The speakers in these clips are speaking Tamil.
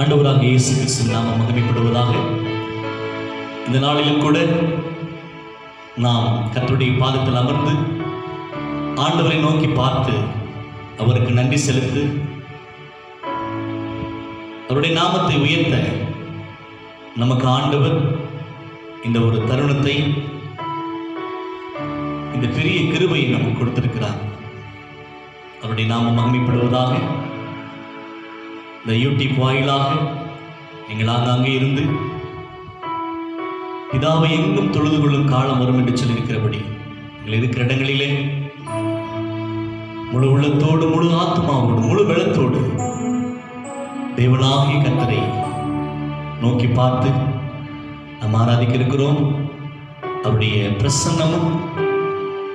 ஆண்டவராக இயேசு கிறிஸ்துவின் நாமம் மகிமைப்படுவதாக. இந்த நாளிலும் கூட நாம் கர்த்தருடைய பாதத்தில் அமர்ந்து ஆண்டவரை நோக்கி பார்த்து அவருக்கு நன்றி செலுத்து, அவருடைய நாமத்தை உயர்த்த நமக்கு ஆண்டவர் இந்த ஒரு தருணத்தை, இந்த பெரிய கிருபையை நமக்கு கொடுத்திருக்கிறார். அவருடைய நாமம் மகிமைப்படுவதாக. இந்த யூடியூப் வாயிலாக நீங்கள் ஆங்காங்கே இருந்து பிதாவை எங்கும் தொழுது கொள்ளும் காலம் வரும் என்று சொல்லியிருக்கிறபடி நீங்கள் இருக்கிற இடங்களிலே முழு உள்ளத்தோடு, முழு ஆத்மாவோடு, முழு பலத்தோடு தேவனாகிய கர்த்தரை நோக்கி பார்த்து நாம் ஆராதிக்க இருக்கிறோம். அவருடைய பிரசன்னமும்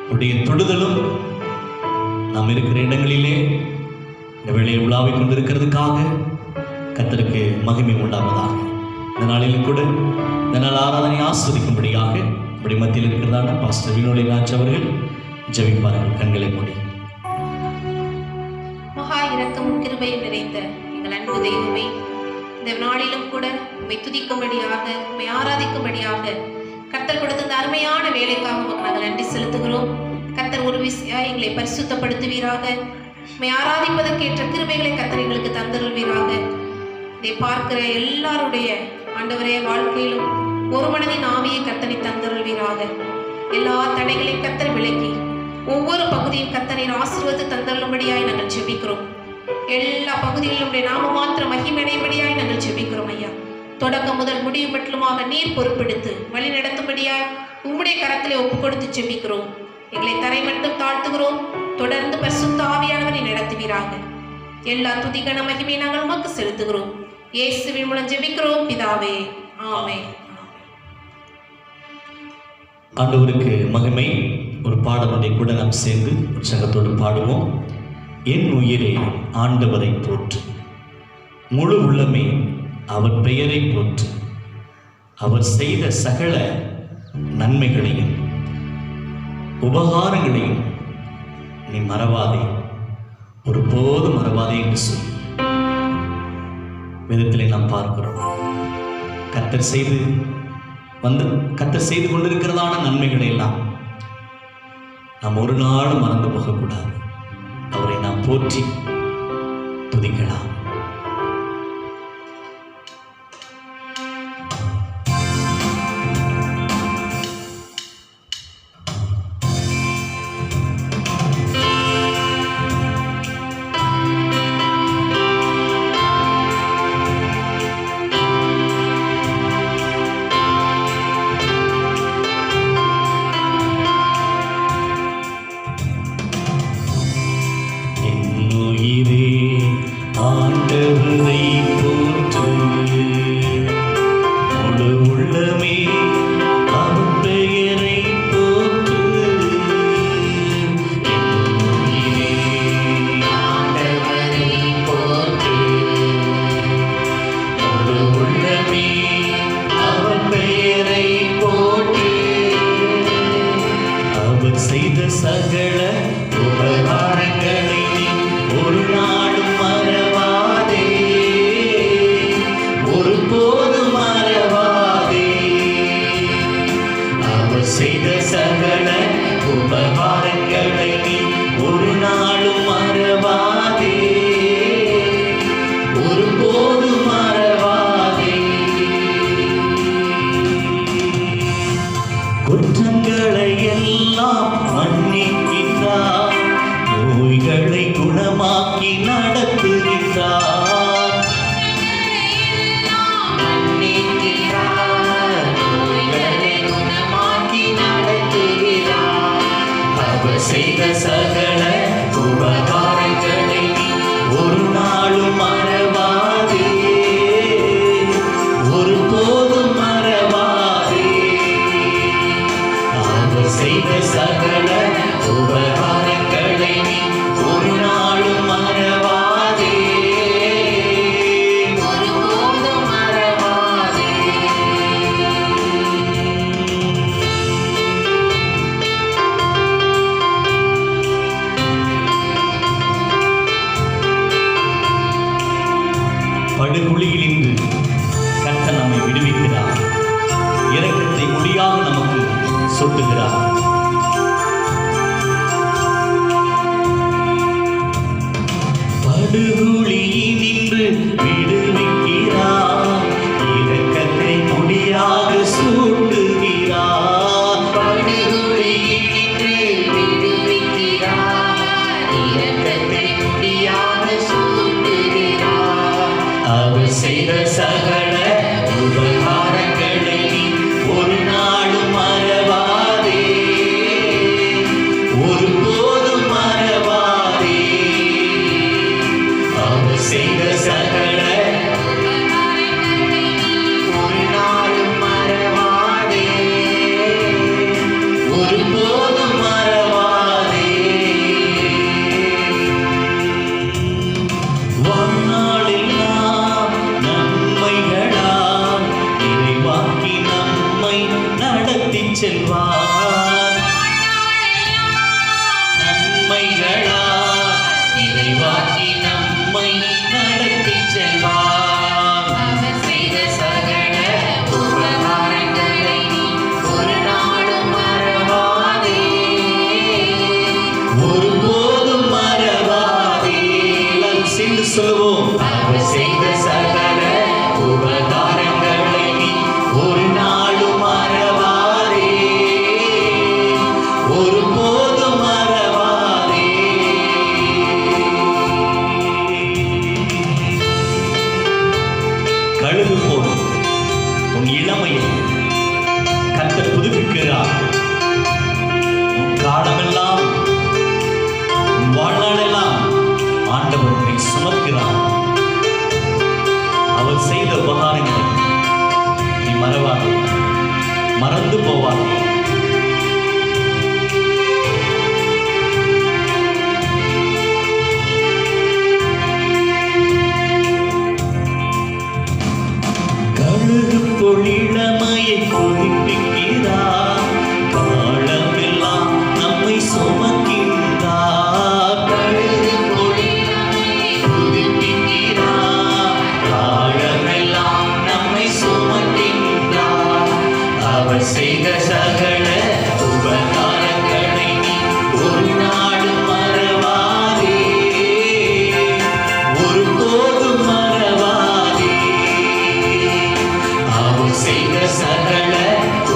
அவருடைய தொடுதலும் நாம் இருக்கிற இடங்களிலே இந்த வேளையை உலாவிக் கொண்டிருக்கிறதுக்காக கர்த்தருக்கு மகிமை உண்டாவதாக. இந்த நாளிலும் கூட இந்த நாள் ஆராதனை ஆஸ்வதிக்கும்படியாக இப்படி மத்தியில் இருக்கிறதான பாஸ்டர் வினோலி ராஜ் அவர்கள் ஜெபிப்பார்கள். கண்களை மூடி. மகா இரக்கமும் கிருபையும் நிறைந்த எங்கள் அன்பு தெய்வமே, இந்த நாளிலும் கூட உம்மை துதிக்கும்படியாக, உம்மை ஆராதிக்கும்படியாக கர்த்தர் கொடுத்த இந்த அருமையான வேலைக்காக உமக்கு நாங்கள் நன்றி செலுத்துகிறோம். கர்த்தர் ஒரு விசையாய் எங்களை பரிசுத்தப்படுத்துவீராக. உம்மை ஆராதிப்பதற்கேற்ற கிருபைகளை கர்த்தர் எங்களுக்கு தந்தருள்வீராக. இதை பார்க்கிற எல்லாருடைய ஆண்டவரே வாழ்க்கையிலும் ஒரு மனதின் ஆவியை கர்த்தரை தந்தருள்வீராக. எல்லா தடைகளையும் கர்த்தர் விலக்கி ஒவ்வொரு பகுதியும் கர்த்தரின் ஆசீர்வாதத்தை தந்தருளும்படியாய் நாங்கள் ஜெபிக்கிறோம். எல்லா பகுதிகளிலும் நாம மாத்திரம் மகிமையடையும்படியாய் நாங்கள் ஜெபிக்கிறோம் ஐயா. தொடக்கம் முதல் முடிவு மட்டுமாக நீர் பொறுப்பெடுத்து வழி நடத்தும்படியாய் உம்முடைய கரத்திலே ஒப்பு கொடுத்து ஜெபிக்கிறோம். எங்களை தரை மட்டும் தாழ்த்துகிறோம். தொடர்ந்து பரிசுத்த ஆவியானவரை நடத்துவீராக. எல்லா துதிகன மகிமையை நாங்கள் உமக்கு செலுத்துகிறோம். இயேசுவின் மூலம் ஜெபிக்கிறோம் பிதாவே, ஆமென். ஆண்டவருக்கு மகிமை. ஒரு பாடலை கூட நாம் சேர்ந்து உற்சாகத்தோடு பாடுவோம். என் உயிரே ஆண்டவரை போற்று, முழு உள்ளமே அவர் பெயரை போற்று. அவர் செய்த சகல நன்மைகளையும் உபகாரங்களையும் நீ மறவாதே, ஒருபோதும் மறவாதே என்று சொல்லி வேதத்திலே நாம் பார்க்கிறோம். கர்த்தர் செய்து கொண்டிருக்கிறதான நன்மைகளை எல்லாம் நாம் ஒரு நாளும் மறந்து போகக்கூடாது. அவரை நாம் போற்றி துதிக்கலாம். ஆண்டவரை போற்று, முழு உள்ளமே அவர் பெயரை போற்று. ஆண்டவரை போற்று, முழு உள்ளமே அவர் பெயரை போற்று. அவர் செய்த சகல உபகாரங்களை ஒரு நாளும் மறவாதே, ஒருபோதும் மறவாதே. அவர் செய்த சகல உபகாரங்களை ஒரு நாளும் மறவாதே, ஒருபோதும் மறவாதே. குற்றங்களை எல்லாம் மன்னிக்கின்றார், நோய்களை குணமாக்கி நடத்துகின்றார். அவர் செய்த சகல உபகாரங்களை ஒரு நாளும் மறவாதே, ஒருபோதும் மறவாதே. அவர் செய்த சகல உபகாரங்களை ஒரு நாளும் மறவாதே, ஒருபோதும் மறவாதே. படுகுழிகளின் சூட்டுகிறார். படுகுழியினின்று விடுவிக்கிறார், இரக்கத்தை முடியாக சூட்டுகிறார். படுகுழியினின்று விடுவிக்கிறார், இரக்கத்தை முடியாக சூட்டுகிறார். அவர் செய்த சகல உபகாரங்களை நீ ஒரு நாளும் மறவாதே, ஒருபோதும் மறவாதே. அவர் செய்த சகல ஒரு நாளும் மறவாதே, ஒருபோதும் மறவாதே. வாழ்நாளெல்லாம் நன்மைகளால் நிறைவாக்கி நம்மை நடத்திச் செல்வார். நன்மைகளால் நிறைவாக்கி நம்மை நடத்திச் செல்வார். அவர் செய்த சகல உபகாரங்களை நீ ஒரு நாளும் மறவாதே, ஒருபோதும் மறவாதே. எல்லாரும் சேர்ந்து சொல்லுவோம். அவர் செய்த சகல உபகாரங்களை நீ ஒரு நாளும் மறவாதே, ஒருபோதும் மறவாதே. கழுகு போல் உன் இளமையை கர்த்தர் புதுப்பிக்கிறார். உன் காலமெல்லாம் உன் வாழ்நாளெல்லாம் ஆண்டவர் உன்னை சுமக்கிறார். அவர் செய்த உபகாரங்களை நீ மறவாதே, மறந்து போவாதே. கழுகு போல் இளமையை புதுப்பிக்கிறார், காலமெல்லாம் நம்மை சுமக்கின்றார். கழுகு போல் இளமையை புதுப்பிக்கிறார், காலமெல்லாம் நம்மை சுமக்கின்றார். அவர் செய்த சகல உபகாரங்களை நீ ஒரு நாளும் மறவாதே, ஒருபோதும் மறவாதே. அவர் செய்த சகல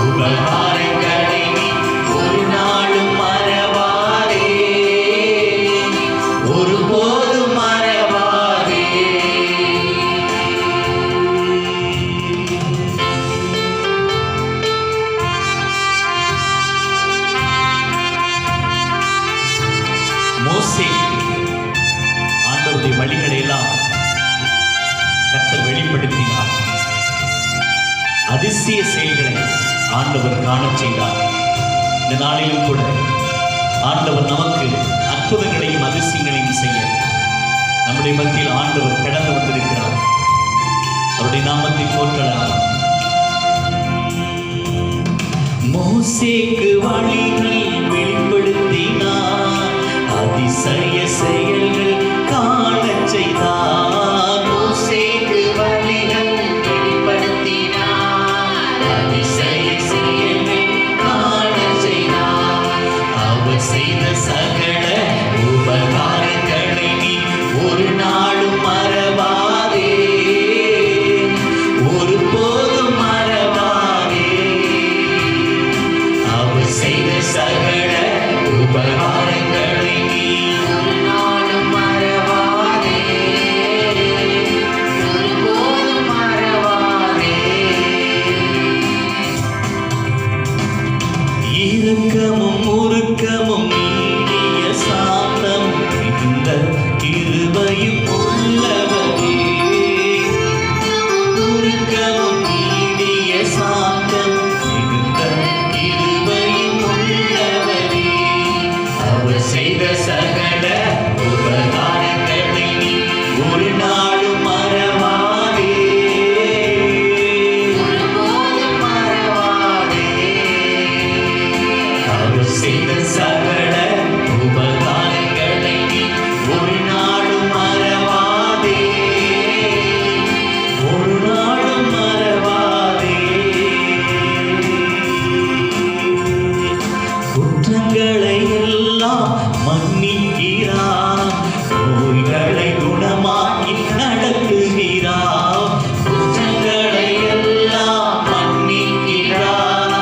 உபகாரங்களை நீ ஒரு நாளும் மறவாதே, ஒருபோதும் மறவாதே. மோசே ஆண்டவருடைய வழிகளை எல்லாம் கர்த்தர் வெளிப்படுத்தினார். அதிசய செயல்களை ஆண்டவர் காணச் செய்தார். இந்த நாளிலும் கூட ஆண்டவர் நமக்கு அற்புதங்களையும் அதிசயங்களையும் செய்ய நம்முடைய மத்தியில் ஆண்டவர் கடந்து வந்திருக்கிறார். அவருடைய நாமத்தை போற்றலாம். மோசேக்கு வழிகள் வெளிப்படுத்தினார், அதிசய செயல்கள் காணச் செய்தார். மோசேக்கு வழிகள் வெளிப்படுத்தினார், அதிசய செயல்கள் காணச் செய்தார். அவர் செய்த சகல உபகாரங்களை நீ ஒரு நாளும் மறவாதே, ஒருபோதும் மறவாதே. அவர் செய்த சகல உபகாரங்களை நீ ஒரு நாளும் மறவாதே, ஒருபோதும் மறவாதே. இரக்கமும் உருக்கமும் நீடிய சாந்தம் மிகுந்த கிருபையும் உள்ளவரே. உருக்கமும் நீடிய சாந்தம் மிகுந்த கிருபையும் உள்ளவரே. அவர் செய்த சகல உபகாரங்களை நீ ஒரு நாளும் மறவாதே, ஒருபோதும் மறவாதே. அவர் செய்த சகல உபகாரங்களை நீ ஒரு நாளும் மறவாதே, ஒரு நாளும் மறவாதே. மன்னிக்கிறார், நோய்களை குணமாக்கி நடத்துகிறார், குற்றங்களை எல்லாம் மன்னிக்கிறார்,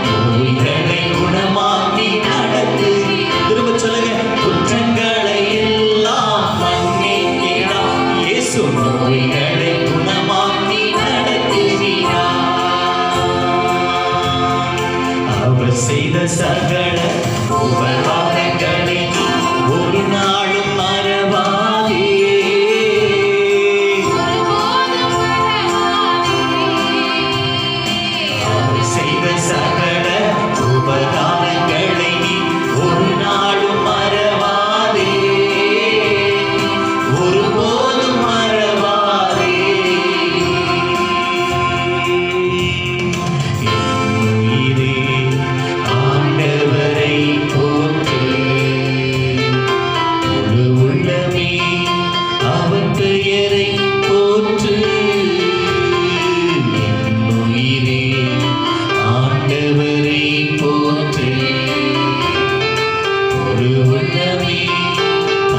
நோய்களை குணமாக்கி நடத்துகிறார். திரும்ப சொல்லுங்க, குற்றங்களை எல்லாம் மன்னிக்கிறார், இயேசு நோய்களை குணமாக்கி நடத்துகிறார். அவர் செய்த சகல உபகாரங்களை ஒரு நாளும் மறவாதே. அவர் செய்த சகல உபகாரங்களை ஒரு நாளும் மறவாதே, ஒருபோதும் மறவாதே. உயிரே ஆண்டவரை போற்று, முழு உள்ளமே அவர் பெயரை போற்று. என் உயிரே ஆண்டவரை போற்று, முழு உள்ளமே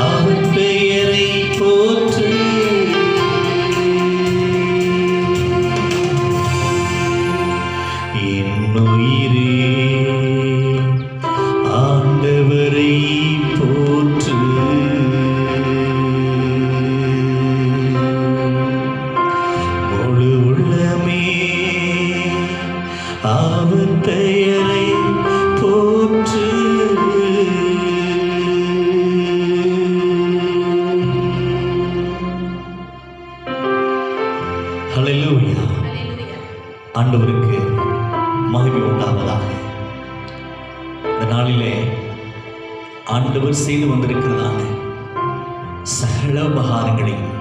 அவர் பெயரை போற்று. என் உயிரே ஆண்டவரை போற்று, முழு உள்ளமே அவர் பெயரை போற்று. ஹல்லேலூயா. ஆண்டவருக்கு மகிமை உண்டாவதாக. இந்த நாளிலே ஆண்டவர் செய்து வந்திருக்கிறதான சகல உபகாரங்களையும்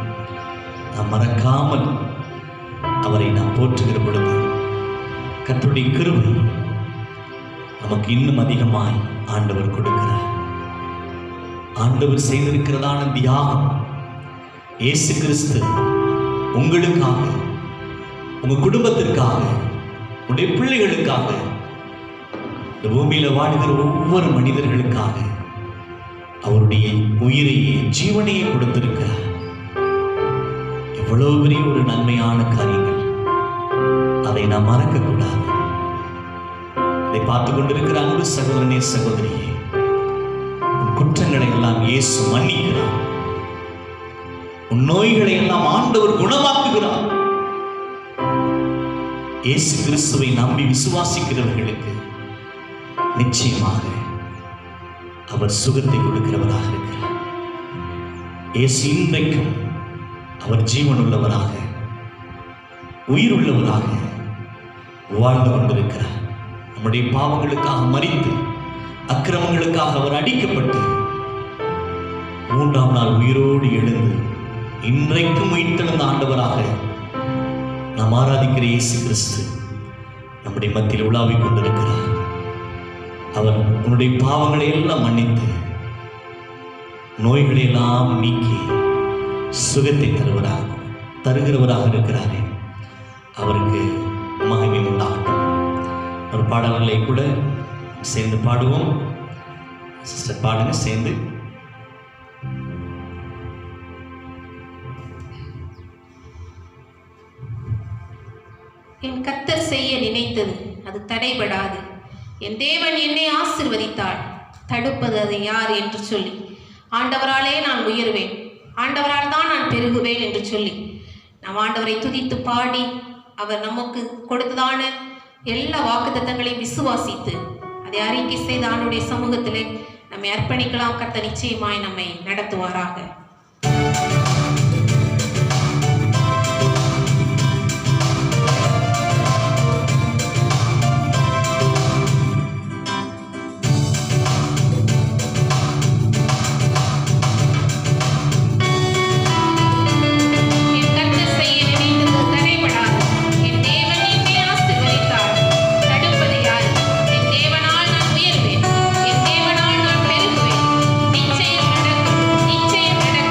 நாம் மறக்காமல் அவரை நாம் போற்றுகிற பொழுது கர்த்தருடைய கிருபை நமக்கு இன்னும் அதிகமாய் ஆண்டவர் கொடுக்கிறார். ஆண்டவர் செய்திருக்கிறதான தியாகம், இயேசு கிறிஸ்து உங்களுக்காக, உங்க குடும்பத்திற்காக, உங்களுடைய பிள்ளைகளுக்காக, இந்த பூமியில வாழ்கிற ஒவ்வொரு மனிதர்களுக்காக அவருடைய உயிரையே ஜீவனையே கொடுத்திருக்கிறார். எவ்வளவு பெரிய ஒரு நன்மையான காரியங்கள், அதை நாம் மறக்க கூடாது. இதை பார்த்து கொண்டிருக்கிற அன்பு சகோதரனே, சகோதரியே, உன் குற்றங்களை எல்லாம் இயேசு மன்னிக்கிறார். உன் நோய்களை எல்லாம் ஆண்டவர் குணமாக்குகிறார். இயேசு கிறிஸ்துவை நம்பி விசுவாசிக்கிறவர்களுக்கு நிச்சயமாக அவர் சுகத்தை கொடுக்கிறவராக இருக்கிறார். இயேசு இன்றைக்கும் அவர் ஜீவனுள்ளவராக, உயிருள்ளவராக வாழ்ந்து கொண்டிருக்கிறார். நம்முடைய பாவங்களுக்காக மரித்து, அக்கிரமங்களுக்காக அவர் அடிக்கப்பட்டு, மூன்றாம் நாள் உயிரோடு எழுந்து இன்றைக்கும் உயிர்த்தெழுந்த ஆண்டவராக நாம் ஆராதிக்கிற இயேசு கிறிஸ்து நம்முடைய மத்தியில் உலாவிக் கொண்டிருக்கிறார். அவர் உன்னுடைய பாவங்களை எல்லாம் மன்னித்து, நோய்களை எல்லாம் நீக்கி சுகத்தை தருகிறவராக இருக்கிறாரே, அவருக்கு மகிமை உண்டாகட்டும். ஒரு பாடல்களை கூட சேர்ந்து பாடுவோம். சிஸ்டர் பாடுங்க சேர்ந்து. என் கர்த்தர் செய்ய நினைத்தது அது தடைபடாது. என் தேவன் என்னை ஆசீர்வதித்தாள், தடுப்பது அது யார் என்று சொல்லி, ஆண்டவராலே நான் உயர்வேன், ஆண்டவரால் தான் நான் பெருகுவேன் என்று சொல்லி நாம் ஆண்டவரை துதித்து பாடி, அவர் நமக்கு கொடுத்ததான எல்லா வாக்குத்தத்தங்களையும் விசுவாசித்து அதை அறிக்கை செய்த ஆண்டவருடைய சமூகத்திலே நம்மை அர்ப்பணிக்கலாம். கர்த்தர் நிச்சயமாய் நம்மை நடத்துவாராக. நிச்சயம் நடக்கும்.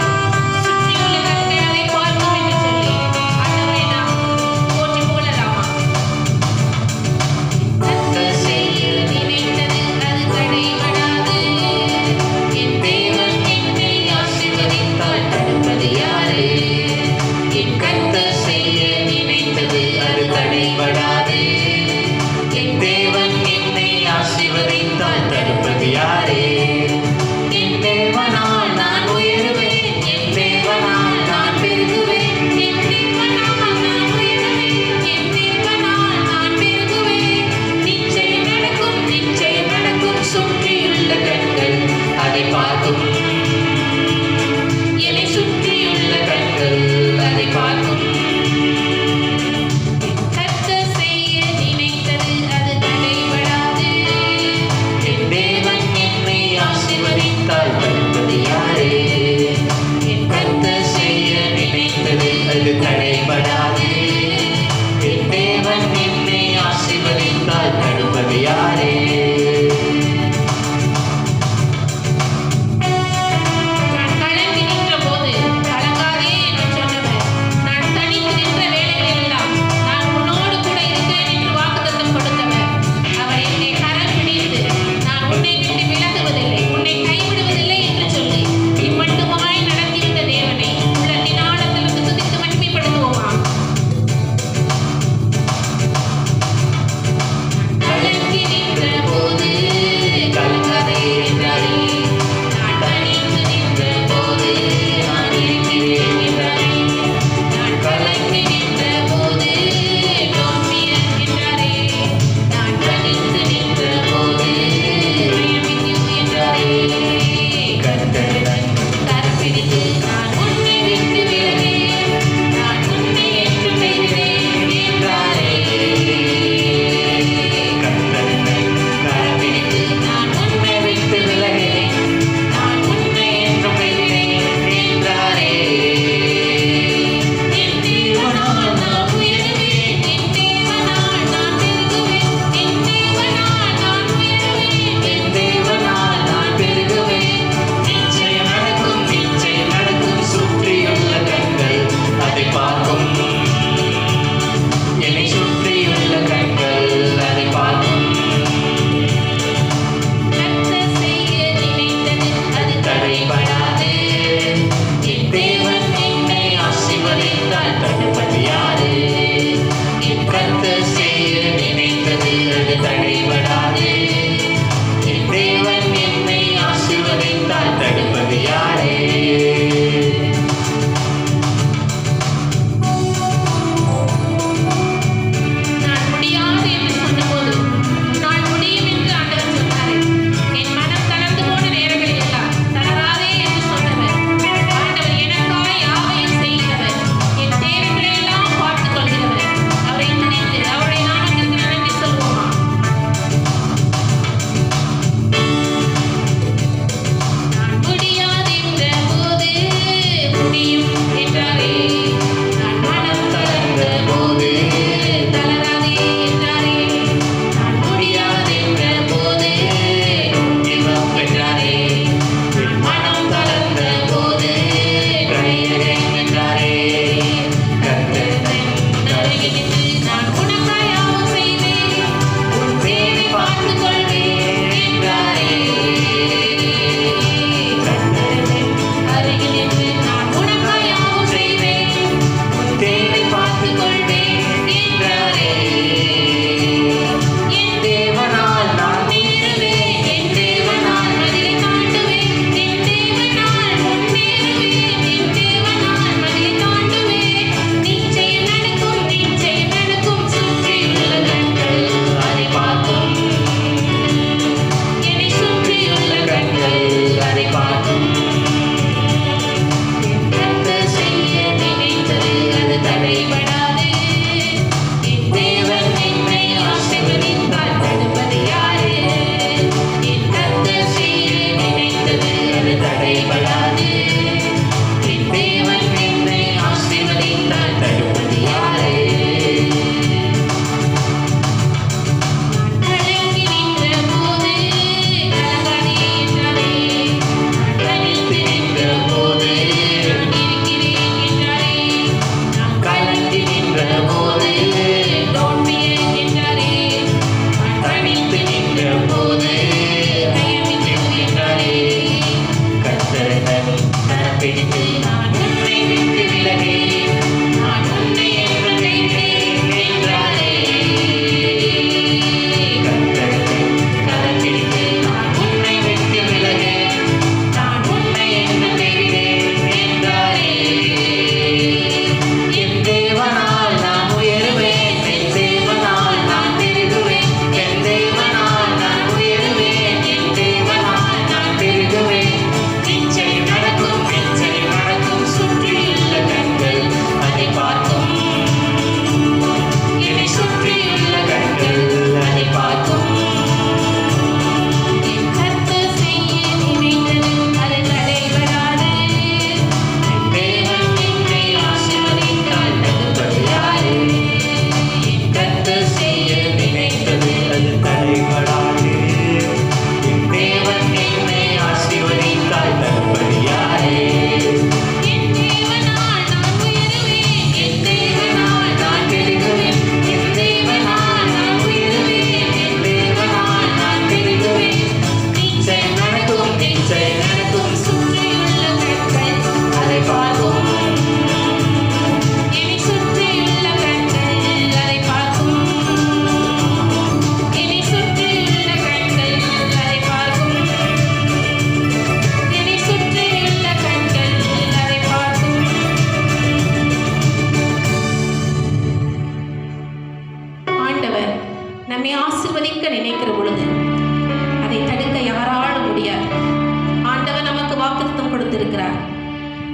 கொடுத்திருக்கிறார்.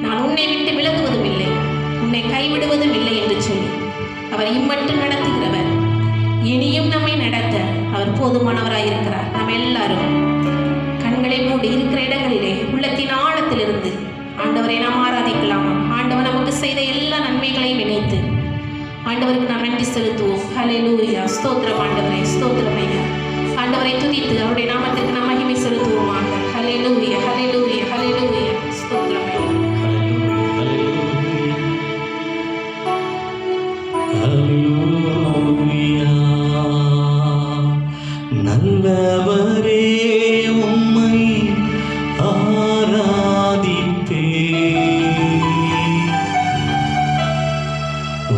நான் உன்னை விட்டு விலகுவதும் இல்லை, உன்னை கைவிடுவதும் இல்லை என்று சொல்லி அவர் இம்மட்டும் நடத்துகிறவர். இனியும் நம்மை நடத்த அவர் போதுமானவராயிருக்கிறார். நம்ம எல்லாரும் கண்களை மூடி இருக்கிற இடங்களிலே உள்ளத்தின் ஆழத்திலிருந்து ஆண்டவரை நாம் ஆராதிக்கலாமா? ஆண்டவர் நமக்கு செய்த எல்லா நன்மைகளையும் நினைத்து ஆண்டவருக்கு நாம் நன்றி செலுத்துவோம். ஹல்லேலூயா, ஸ்தோத்திரம் ஆண்டவரே, ஸ்தோத்திரம் ஐயா. ஆண்டவரை துதித்து அவருடைய நாமத்திற்கு நாம் மகிமை செலுத்துவோமாக. ஹல்லேலூயா, ஹல்லேலூயா, ஹல்லேலூயா, ஸ்தோத்திரம் ஐயா. நல்லவரே உம்மை ஆராதிப்பே,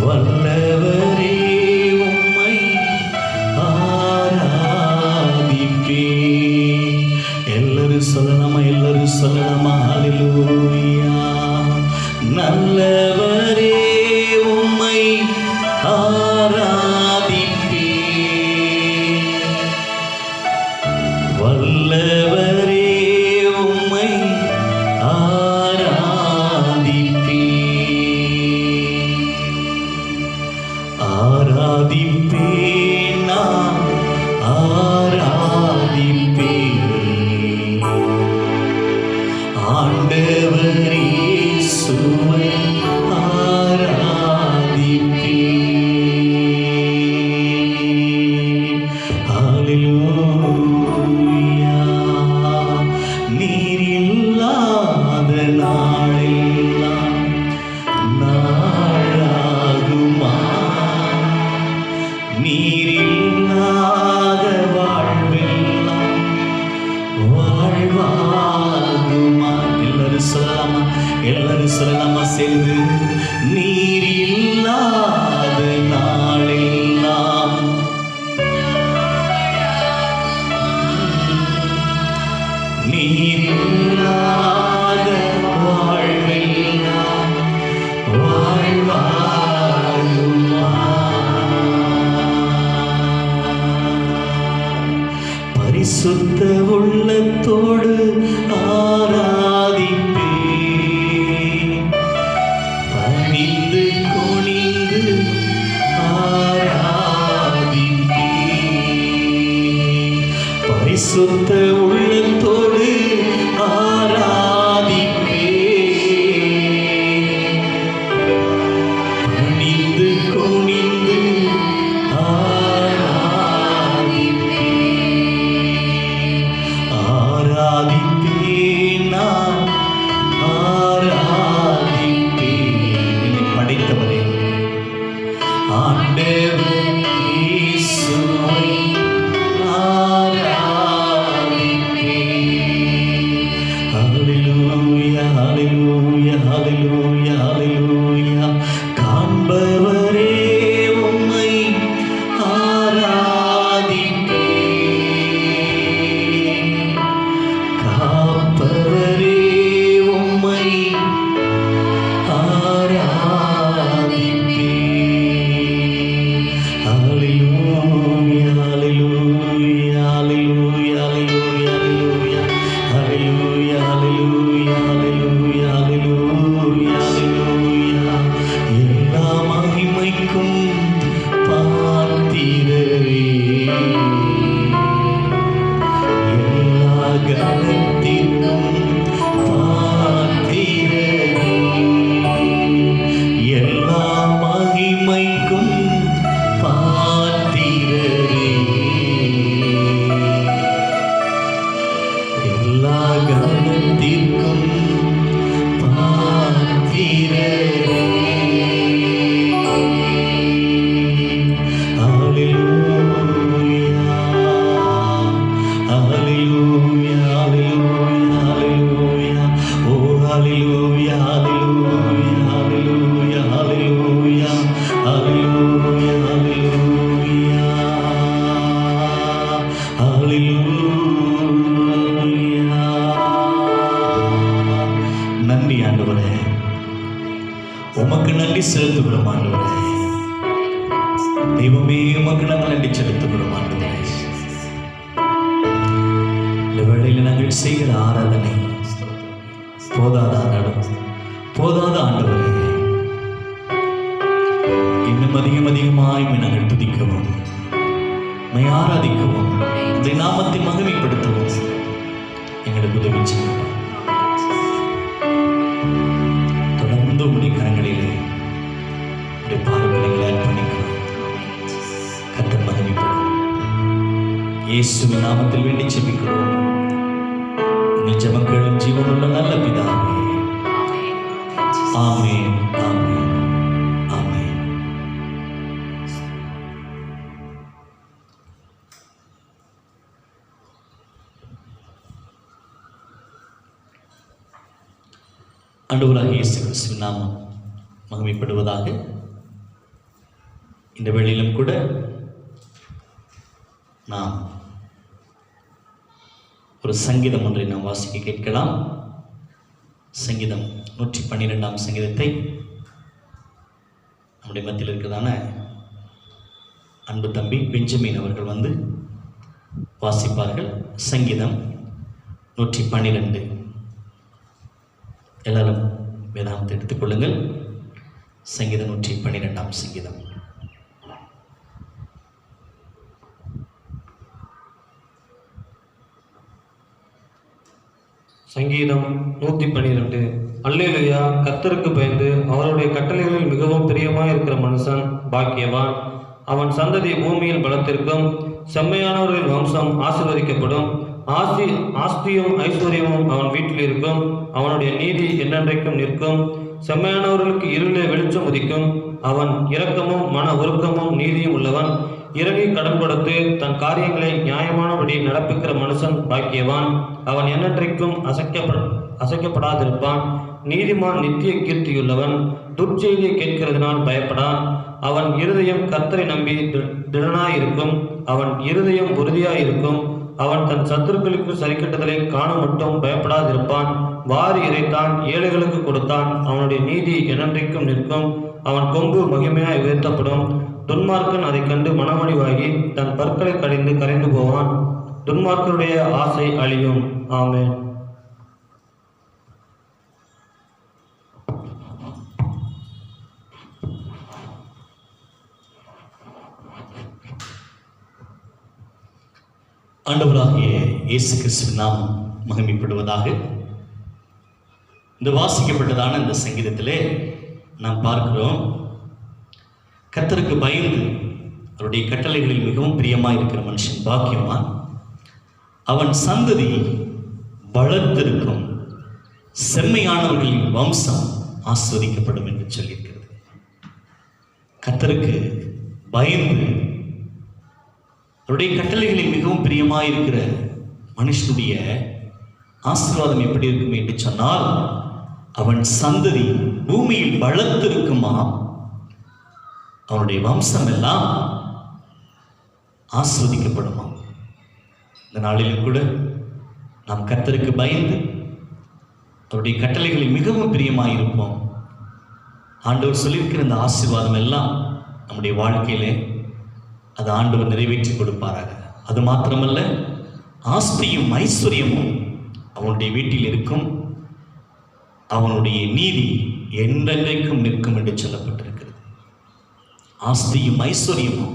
வல்லவரே உம்மை ஆராதிப்பே. எல்லாரும் சொல்லலாமா? எல்லாரும் சொல்லலாமா? ஹல்லேலூயா. நல்லவரே உம்மை ஆராதிப்பே, வல்லவரே உம்மை ஆராதிப்பே, ஆராதிப்பே, நான் ஆராதிப்பே, ஆண்டவரே இயேசுவை ஆராதிப்பே. ஹல்லேலூயா. நீர் இல்லாத நாளெல்லாம் நாளாகுமா? நீர் இல்லாத வாழ்வெல்லாம் வாழ்வாகுமா? எல்லாரும் சொல்லலாமா? எல்லாரும் சொல்லலாமா சேர்ந்து? நீர் இல்லாத நாளெல்லாம் நீர் இல்லாத வாழ்வெல்லாம் வாழ்வாகுமா? பரிசுத்த உள்ளத்தோடு ஆராதிப்பே, பணிந்து குனிந்து ஆராதிப்பே, பரிசுத்த உள்ளத்தோடு ஆராதிப்பே, பணிந்து குனிந்து ஆராதிப்பே, ஆராதிப்பே, நான் ஆராதிப்பே. என்னை படைத்தவரே ஆண்டவர் இயேசுவை ஆராதிப்பே. ஹல்லேலூயா, ஹல்லேலூயா, ஹல்லேலூயா, ஹல்லேலூயா. காண்பவரே உம்மை ஆராதிப்பே, காப்பவரே உம்மை ஆராதிப்பே. ஹல்லேலூயா, ஹல்லேலூயா, ஹல்லேலூயா, ஹல்லேலூயா, ஹல்லேலூயா, ஹல்லேலூயா, ஹல்லேலூயா, ஹல்லேலூயா, ஹல்லேலூயா. எல்லா மகிமைக்கும் பாத்திரரே, எல்லா கனத்திற்கும் பாத்திரரே, எல்லா மகிமைக்கும் பாத்திரரே, எல்லா கனத்திற்கும் பாத்திரரே. ஹல்லேலூயா, ஹல்லேலூயா, ஹல்லேலூயா, ஹல்லேலூயா. ஓ ஹல்லேலூயா, ஹல்லேலூயா, ஹல்லேலூயா, ஹல்லேலூயா, ஹல்லேலூயா, ஹல்லேலூயா, ஹல்லேலூயா. நன்றி ஆண்டவரே, உமக்கு நன்றி செலுத்துகிறோம் ஆண்டவரே. தெய்வமே, உமக்கு நாங்கள் நன்றி செலுத்துகிறோம் ஆண்டவரே. இந்த வேளையில் நாங்கள் செய்கிற ஆராதனை போதாத ஆண்டவரே, இன்னும் அதிகமாய் நாங்கள் துதிக்கவும் ஆராதிக்கவும் இந்த நாமத்தை மகிமைப்படுத்தவும் எங்களுக்கு உதவி செய்யும். தொடர்ந்து உடைய கரங்களிலே உடைய பாதங்களை அர்ப்பணிக்கிறோம். கர்த்தர் மகிமைப்படும். இயேசுவின் நாமத்தில் வேண்டி ஜெபிக்கிறோம். உங்கள் ஜெபங்களும் ஜீவனுள்ள நல்ல பிதாவே. ஆமென், ஆமென், ஆமென். ஆண்டவராகிய இயேசு கிறிஸ்துவின் நாமம் மகிமைப்படுவதாக. இந்த வேளையிலும் கூட நாம் ஒரு சங்கீதம் ஒன்றை நாம் வாசிக்க கேட்கலாம். சங்கீதம் 112ஆம் சங்கீதத்தை நம்முடைய மத்தியில் இருக்கிறதான அன்பு தம்பி பெஞ்சமின் அவர்கள் வந்து வாசிப்பார்கள். சங்கீதம் 112. எல்லாரும் வேதாந்தத்தை எடுத்துக்கொள்ளுங்கள். சங்கீதம் 112ஆம் சங்கீதம். சங்கீதம் 112. அல்லேலூயா. கர்த்தருக்கு பயந்து அவருடைய கட்டளைகளில் மிகவும் பிரியமாய் இருக்கிற மனுஷன் பாக்கியவான். அவன் சந்ததி பூமியில் பலத்திற்கும், செம்மையானவர்களின் வம்சம் ஆசீர்வதிக்கப்படும். ஆஸ்தியும் ஐஸ்வர்யமும் அவன் வீட்டில் இருக்கும். அவனுடைய நீதி என்னென்றைக்கும் நிற்கும். செம்மையானவர்களுக்கு இருளே வெளிச்சம் உதிக்கும். அவன் இரக்கமும் மன உருக்கமும் நீதியும் உள்ளவன். இறங்கி கடன் கொடுத்து தன் காரியங்களை நியாயமானபடி நடப்பிக்கிற மனுஷன் பாக்கியவான். அவன் என்னென்றைக்கும் அசைக்கப்படாதிருப்பான். நீதிமான் நித்திய கீர்த்தியுள்ளவன். துர்ச்செய்தியை கேட்கிறதுனால் பயப்படான். அவன் இருதயம் கர்த்தரை நம்பி திடனாயிருக்கும். அவன் இருதயம் உறுதியாயிருக்கும். அவன் தன் சத்துருக்களுக்கு சரிக்கட்டுதலை காண மட்டும் பயப்படாதிருப்பான். வாரி இறைத்தான், ஏழைகளுக்கு கொடுத்தான். அவனுடைய நீதி என்னென்றைக்கும் நிற்கும். அவன் கொம்பு மகிமையாய் உயர்த்தப்படும். துன்மார்க்கன் அதை கண்டு மனமடிவாகி தன் பற்களை கடிந்து கரைந்து போவான். துன்மார்க்கருடைய ஆசை அழியும். ஆமென். ஆண்டவராகிய இயேசு கிறிஸ்துவின் நாமம் மகிமைப்படுவதாக. இந்த வாசிக்கப்பட்டதான இந்த சங்கீதத்திலே நாம் பார்க்கிறோம், கர்த்தருக்கு பயந்து அவருடைய கட்டளைகளில் மிகவும் பிரியமாக இருக்கிற மனுஷன் பாக்கியவான். அவன் சந்ததி வளர்த்திருக்கும். செம்மையானவர்களின் வம்சம் ஆஸ்வதிக்கப்படும் என்று சொல்லியிருக்கிறது. கர்த்தருக்கு பயந்து அவருடைய கட்டளைகளில் மிகவும் பிரியமாக இருக்கிற மனுஷனுடைய ஆசீர்வாதம் எப்படி இருக்கும் என்று சொன்னால், அவன் சந்ததி பூமியில் வளர்த்திருக்குமா, அவனுடைய வம்சம் எல்லாம் ஆஸ்வதிக்கப்படுமா. இந்த நாளிலும் கூட நாம் கர்த்தருக்கு பயந்து அவருடைய கட்டளைகளில் மிகவும் பிரியமாக இருப்போம். ஆண்டவர் சொல்லியிருக்கிற இந்த ஆசீர்வாதம் எல்லாம் நம்முடைய வாழ்க்கையிலே அது ஆண்டவர் நிறைவேற்றி கொடுப்பாராக. அது மாத்திரமல்ல, ஆஸ்தியும் ஐஸ்வர்யமும் அவனுடைய வீட்டில் இருக்கும். அவனுடைய நீதி என்றென்றைக்கும் நிற்கும் என்று சொல்லப்பட்டிருக்கிறது. ஆஸ்தியும் ஐஸ்வர்யமும்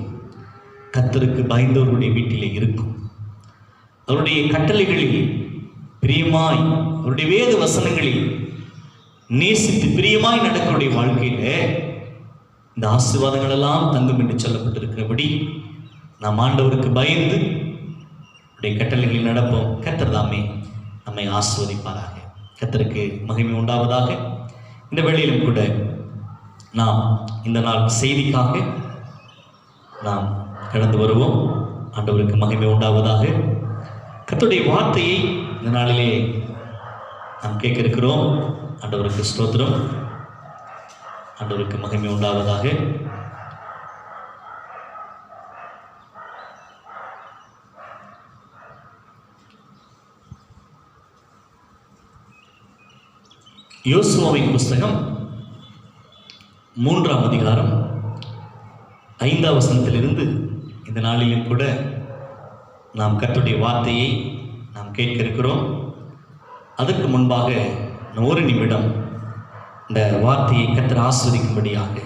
கர்த்தருக்கு பயந்தவர்களுடைய வீட்டிலே இருக்கும். அவருடைய கட்டளைகளில் பிரியமாய், அவருடைய வேத வசனங்களில் நேசித்து பிரியமாய் நடக்கக்கூடிய வாழ்க்கையில இந்த ஆசீர்வாதங்கள் எல்லாம் தங்கும் என்று சொல்லப்பட்டிருக்கிறபடி நாம் ஆண்டவருக்கு பயந்து அவருடைய கட்டளைகளில் நடப்போம். கர்த்தர் தாமே நம்மை ஆசீர்வதிப்பாராக. கர்த்தருக்கு மகிமை உண்டாவதாக. இந்த வேளையிலும் கூட நாம் இந்த நாள் செய்திக்காக நாம் கடந்து வருவோம். ஆண்டவருக்கு மகிமை உண்டாவதாக. கர்த்தருடைய வார்த்தையை இந்த நாளிலே நாம் கேட்க இருக்கிறோம். ஆண்டவருக்கு ஸ்தோத்திரம். ஆண்டவருக்கு மகிமை உண்டாவதாக. யோசுவாவின் புஸ்தகம் 3ஆம் அதிகாரம் 5ஆம் வசனத்திலிருந்து இந்த நாளிலும் கூட நாம் கர்த்தருடைய வார்த்தையை நாம் கேட்க இருக்கிறோம். அதற்கு முன்பாக ஒரு நிமிடம் இந்த வார்த்தையை கர்த்தர் ஆஸ்வதிக்கும்படியாக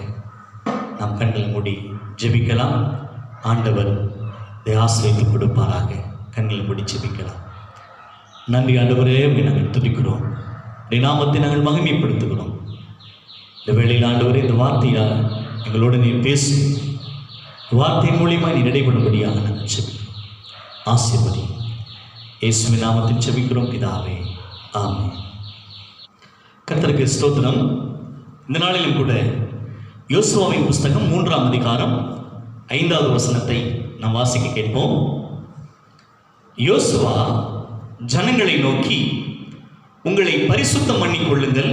நாம் கண்களை மூடி ஜெபிக்கலாம். ஆண்டவர் இதை ஆஸ்வதித்து கொடுப்பாராக. கண்களை மூடி ஜெபிக்கலாம். நன்றி ஆண்டவரே, நாங்கள் துதிக்கிறோம். இந்த நாமத்தை நாங்கள் மகிமைப்படுத்துகிறோம். இந்த வேளையில் ஆண்டவரே, இந்த வார்த்தையால் எங்களோடு நீர் பேசும், வார்த்தை மூலியமாக நீர் இடைபடும்படியாக நாங்கள் ஜெபிக்கிறோம். ஆசீர்வதி. இயேசுவின் நாமத்தில் ஜெபிக்கிறோம் பிதாவே, ஆமென். கர்த்தருக்கு ஸ்தோத்திரம். இந்த நாளிலும் கூட யோசுவாவின் புஸ்தகம் 3ஆம் அதிகாரம் 5வது வசனத்தை நாம் வாசிக்க கேட்போம். யோசுவா ஜனங்களை நோக்கி, உங்களை பரிசுத்தம் பண்ணிக் கொள்ளுங்கள்,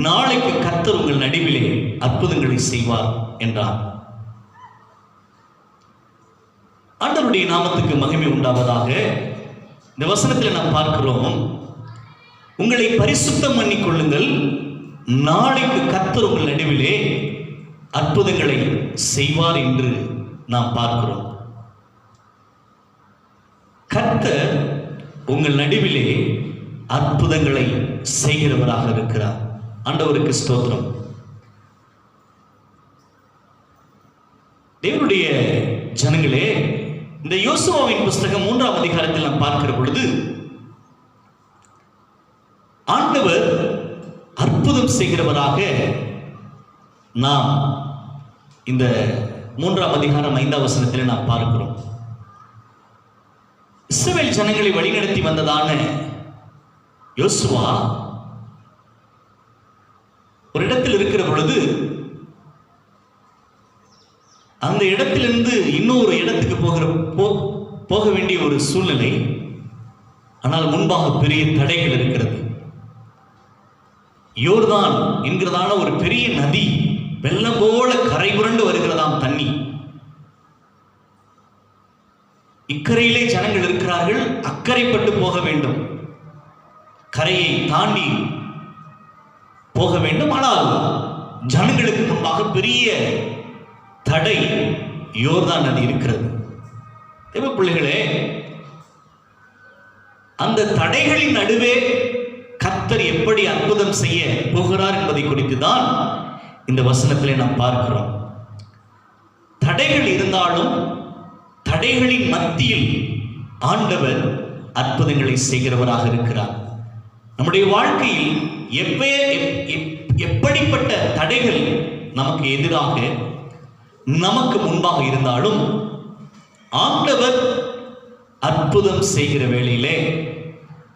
நாளைக்கு கர்த்தர் உங்கள் நடுவிலே அற்புதங்களை செய்வார் என்றார். ஆண்டவருடைய நாமத்துக்கு மகிமை உண்டாவதாக. இந்த வசனத்தில் நாம் பார்க்கிறோம், உங்களை பரிசுத்தம் பண்ணிக் கொள்ளுங்கள், நாளைக்கு கர்த்தர் உங்கள் நடுவிலே அற்புதங்களை செய்வார் என்று நாம் பார்க்கிறோம். கர்த்தர் உங்கள் நடுவிலே அற்புதங்களை செய்கிறவராக இருக்கிறார். ஆண்டவருக்கு ஸ்தோத்திரம். தேவனுடைய ஜனங்களே, இந்த யோசுவாவின் புஸ்தகம் 3ஆம் அதிகாரத்தில் நாம் பார்க்கிற பொழுது ஆண்டவர் அற்புதம் செய்கிறவராக நாம் இந்த 3ஆம் அதிகாரம் 5ஆம் வசனத்தில் நாம் பார்க்கிறோம். இஸ்ரவேல் ஜனங்களை வழிநடத்தி வந்ததான யோசுவா ஒரு இடத்தில் இருக்கிற பொழுது அந்த இடத்திலிருந்து இன்னொரு இடத்துக்கு போக வேண்டிய ஒரு சூழ்நிலை. ஆனால் முன்பாக பெரிய தடைகள் இருக்கிறது. யோர்தான் என்கிறதான ஒரு பெரிய நதி வெள்ளம் போல கரை புரண்டு வருகிறதாம் தண்ணி. இக்கரையிலே ஜனங்கள் இருக்கிறார்கள், அக்கறைப்பட்டு போக வேண்டும், கரையை தாண்டி போக வேண்டும். ஆனால் ஜனங்களுக்கு முன்பாக பெரிய தடை யோர்தான் நதி இருக்கிறது. தேவ பிள்ளைகளே, அந்த தடைகளின் நடுவே கர்த்தர் எப்படி அற்புதம் செய்ய போகிறார் என்பதை குறித்து தான் இந்த வசனத்திலே நாம் பார்க்கிறோம். தடைகள் இருந்தாலும் தடைகளின் மத்தியில் ஆண்டவர் அற்புதங்களை செய்கிறவராக இருக்கிறார். நம்முடைய வாழ்க்கையில் எப்படிப்பட்ட தடைகள் நமக்கு எதிராக நமக்கு முன்பாக இருந்தாலும் ஆண்டவர் அற்புதம் செய்கிற வேளையிலே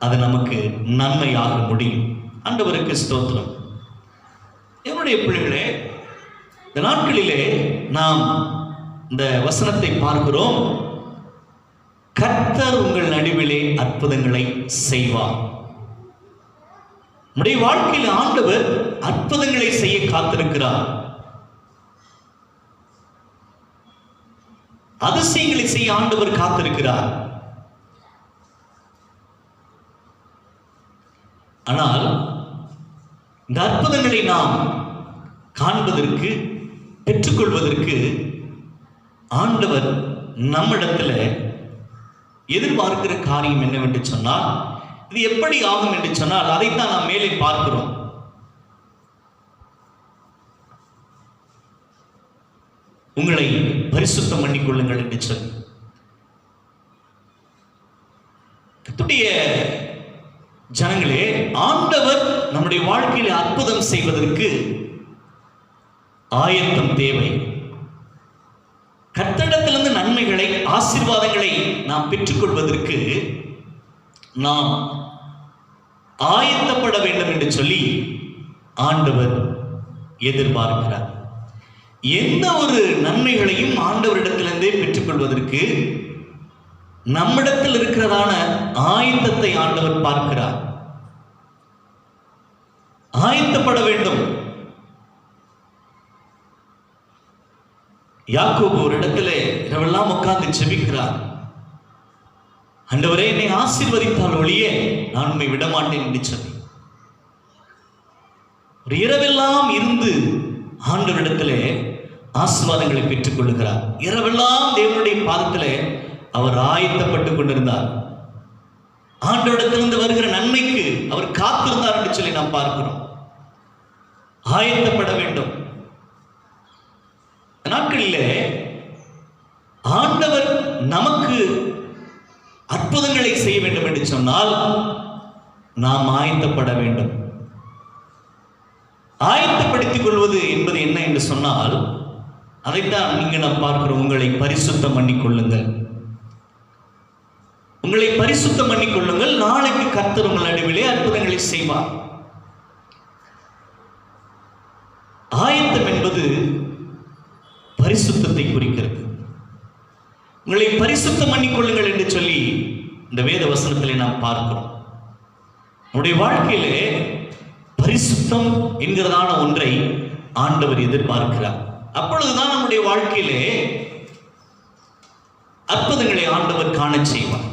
அது நமக்கு நன்மையாக முடியும். ஆண்டவருக்கு ஸ்தோத்திரம். என்னுடைய பிள்ளைகளே, இந்த நாட்களிலே நாம் இந்த வசனத்தை பார்க்கிறோம். கர்த்தர் உங்கள் நடுவிலே அற்புதங்களை செய்வார். நம்முடைய வாழ்க்கையில் ஆண்டவர் அற்புதங்களை செய்ய காத்திருக்கிறார். அதிசயங்களை செய்ய ஆண்டவர் காத்திருக்கிறார். ஆனால் இந்த அற்புதங்களை நாம் காண்பதற்கு, பெற்றுக்கொள்வதற்கு ஆண்டவர் நம்மிடத்தில் எதிர்பார்க்கிற காரியம் என்னவென்று சொன்னால், இது எப்படி ஆகும் என்று சொன்னால் அதைத்தான் நாம் மேலே பார்க்கிறோம். உங்களை பரிசுத்தம் பண்ணிக் கொள்ளுங்கள் என்று சொல்லி கர்த்தருடைய ஜனங்களே, ஆண்டவர் நம்முடைய வாழ்க்கையில் அற்புதம் செய்வதற்கு ஆயத்தம் தேவை. கர்த்தரிடத்திலிருந்து நன்மைகளை, ஆசீர்வாதங்களை நாம் பெற்றுக்கொள்வதற்கு நாம் ஆயத்தப்பட வேண்டும் என்று சொல்லி ஆண்டவர் எதிர்பார்க்கிறார். எந்த ஒரு நன்மைகளையும் ஆண்டவரிடத்திலிருந்தே பெற்றுக்கொள்வதற்கு நம்மிடத்தில் இருக்கிறதான ஆயத்தத்தை ஆண்டவர் பார்க்கிறார். ஆயத்தப்பட வேண்டும். யாக்கோபு ஒரு இடத்துல இரவெல்லாம் உட்கார்ந்து ஜெபிக்கிறார். ஆண்டவரே, என்னை ஆசீர்வதித்தால் ஒழிய நான் உம்மை விடமாட்டேன் என்று சொல்லி ஒரு இரவெல்லாம் இருந்து ஆண்டவரிடத்திலே ஆசீர்வாதங்களை பெற்றுக் கொள்ளுகிறார். இரவெல்லாம் தேவனுடைய பாதத்திலே அவர் ஆயத்தப்பட்டுக் கொண்டிருந்தார். ஆண்டவரிடத்திலிருந்து வருகிற நன்மைக்கு அவர் காத்திருந்தார் என்று சொல்லி நாம் பார்க்கிறோம். ஆயத்தப்பட வேண்டும். நாட்களிலே ஆண்டவர் நமக்கு அற்புதங்களை செய்ய வேண்டும் என்று சொன்னால் நாம் ஆயத்தப்பட வேண்டும். ஆயத்தப்படுத்திக் கொள்வது என்பது என்ன என்று சொன்னால், அதைத்தான் இங்கு நாம் பார்க்கிறோம். உங்களை பரிசுத்தம் பண்ணிக் கொள்ளுங்கள், உங்களை பரிசுத்தம் பண்ணிக் கொள்ளுங்கள், நாளைக்கு கர்த்தர் உங்கள் நடுவிலே அற்புதங்களை செய்வார். ஆயத்தம் என்பது பரிசுத்தத்தை குறிக்கிறது. உங்களை பரிசுத்தம் பண்ணிக் கொள்ளுங்கள் என்று சொல்லி இந்த வேத வசனத்திலே நாம் பார்க்கிறோம். நம்முடைய வாழ்க்கையிலே பரிசுத்தம் என்கிறதான ஒன்றை ஆண்டவர் எதிர்பார்க்கிறார். அப்பொழுதுதான் நம்முடைய வாழ்க்கையிலே அற்புதங்களை ஆண்டவர் காண செய்வார்.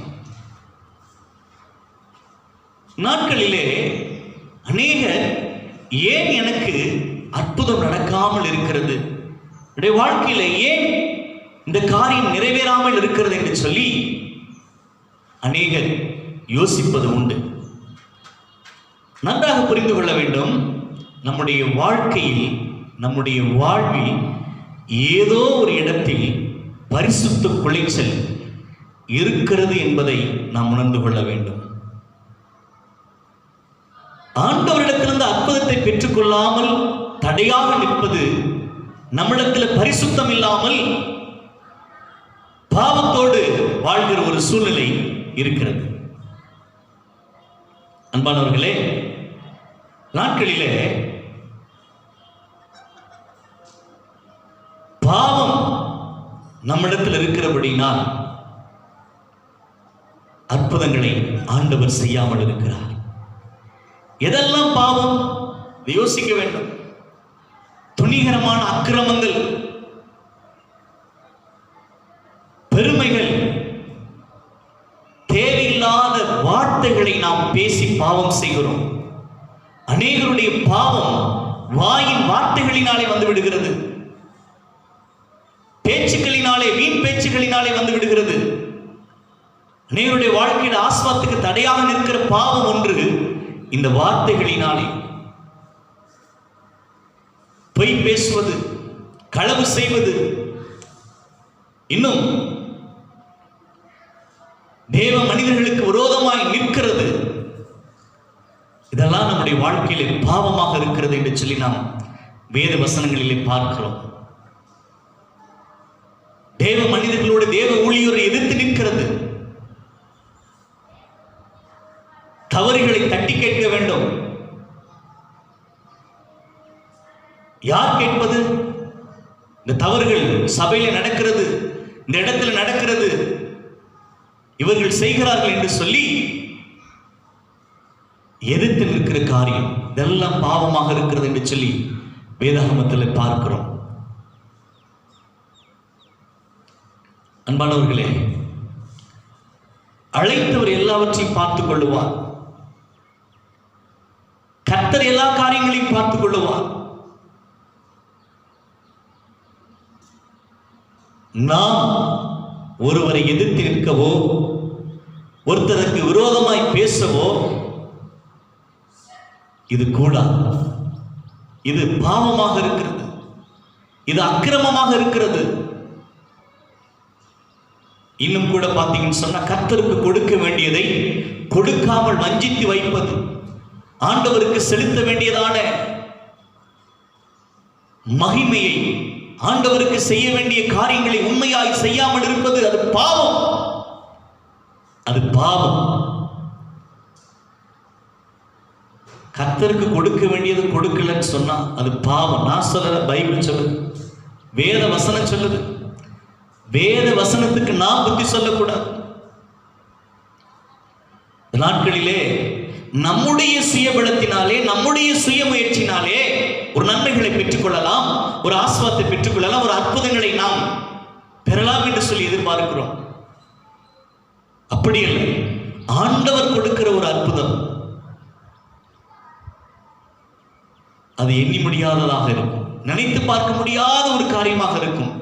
நாட்களிலே அநேகர் ஏன் எனக்கு அற்புதம் நடக்காமல் இருக்கிறது, என்னுடைய வாழ்க்கையில ஏன் இந்த காரியம் நிறைவேறாமல் இருக்கிறது என்று சொல்லி அநேகர் யோசிப்பது உண்டு. நன்றாக புரிந்து கொள்ள வேண்டும், நம்முடைய வாழ்க்கையில், நம்முடைய வாழ்வில் ஏதோ ஒரு இடத்தில் பரிசுத்த குலைச்சல் இருக்கிறது என்பதை நாம் உணர்ந்து கொள்ள வேண்டும். ஆண்டவரிடத்திலிருந்து அற்புதத்தை பெற்றுக்கொள்ளாமல் தடையாக நிற்பது நம்மிடத்தில் பரிசுத்தம் இல்லாமல் பாவத்தோடு வாழ்கிற ஒரு சூழ்நிலை இருக்கிறது. அன்பானவர்களே, நாட்களிலே பாவம் நம்மிடத்தில் இருக்கிறபடினால் அற்புதங்களை ஆண்டவர் செய்யாமல் இருக்கிறார். எதெல்லாம் பாவம் யோசிக்க வேண்டும். துணிகரமான அக்கிரமங்கள், பெருமைகள், தேவையில்லாத வார்த்தைகளை நாம் பேசி பாவம் செய்கிறோம். அநேகருடைய பாவம் வாயின் வார்த்தைகளினாலே வந்து விடுகிறது, பேச்சுக்களினாலே, வீண் பேச்சுக்களினாலே வந்து விடுகிறது. அநேகருடைய வாழ்க்கையில் ஆஸ்வாத்துக்கு தடையாக நிற்கிற பாவம் ஒன்று இந்த வார்த்தைகளினாலே. பொய் பேசுவது, களவு செய்வது, இன்னும் தேவ மனிதர்களுக்கு விரோதமாய் நிற்கிறது. இதெல்லாம் நம்முடைய வாழ்க்கையிலே பாவமாக இருக்கிறது என்று சொல்லி நாம் வேத வசனங்களிலே பார்க்கிறோம். தேவ மனிதர்களோடு தேவ ஊழியரை எதிர்த்து நிற்கிறது. தவறுகளை தட்டி கேட்க வேண்டும். யார் கேட்பது? இந்த தவறுகள் சபையில நடக்கிறது, இந்த இடத்துல நடக்கிறது, இவர்கள் செய்கிறார்கள் என்று சொல்லி எதிர்த்து நிற்கிற காரியம் இதெல்லாம் பாவமாக இருக்கிறது என்று சொல்லி வேதாகமத்தில் பார்க்கிறோம். அன்பானவர்களே, அழைத்தவர் எல்லாவற்றையும் பார்த்துக் கொள்ளுவார். கர்த்தர் எல்லா காரியங்களையும் பார்த்துக் கொள்ளுவார். நாம் ஒருவரை எதிர்த்து நிற்கவோ, ஒருத்தருக்கு விரோதமாய் பேசவோ இது கூடாது. இது பாவமாக இருக்கிறது, இது அக்கிரமமாக இருக்கிறது. இன்னும் கூட பார்த்தீங்கன்னு சொன்னா, கர்த்தருக்கு கொடுக்க வேண்டியதை கொடுக்காமல் வஞ்சித்து வைப்பது, ஆண்டவருக்கு செலுத்த வேண்டியதான மகிமையை, ஆண்டவருக்கு செய்ய வேண்டிய காரியங்களை உண்மையாய் செய்யாமல் இருப்பது, அது பாவம். அது பாவம். கர்த்தருக்கு கொடுக்க வேண்டியது கொடுக்கலன்னு சொன்னா அது பாவம். நான் சொல்லல, பைபிள் சொல்லுது, வேத வசனம் சொல்லுது. வேத வசனத்துக்கு நாம் புத்தி சொல்லக்கூடாது. நாட்களிலே நம்முடைய சுயபலத்தினாலே, நம்முடைய சுய முயற்சினாலே ஒரு நன்மைகளை பெற்றுக்கொள்ளலாம், ஒரு ஆஸ்வாதத்தை பெற்றுக்கொள்ளலாம், ஒரு அற்புதங்களை நாம் பெறலாம் என்று சொல்லி எதிர்பார்க்கிறோம். அப்படி இல்லை. ஆண்டவர் கொடுக்கிற ஒரு அற்புதம் அது எண்ணி முடியாததாக இருக்கும், நினைத்து பார்க்க முடியாத ஒரு காரியமாக இருக்கும்.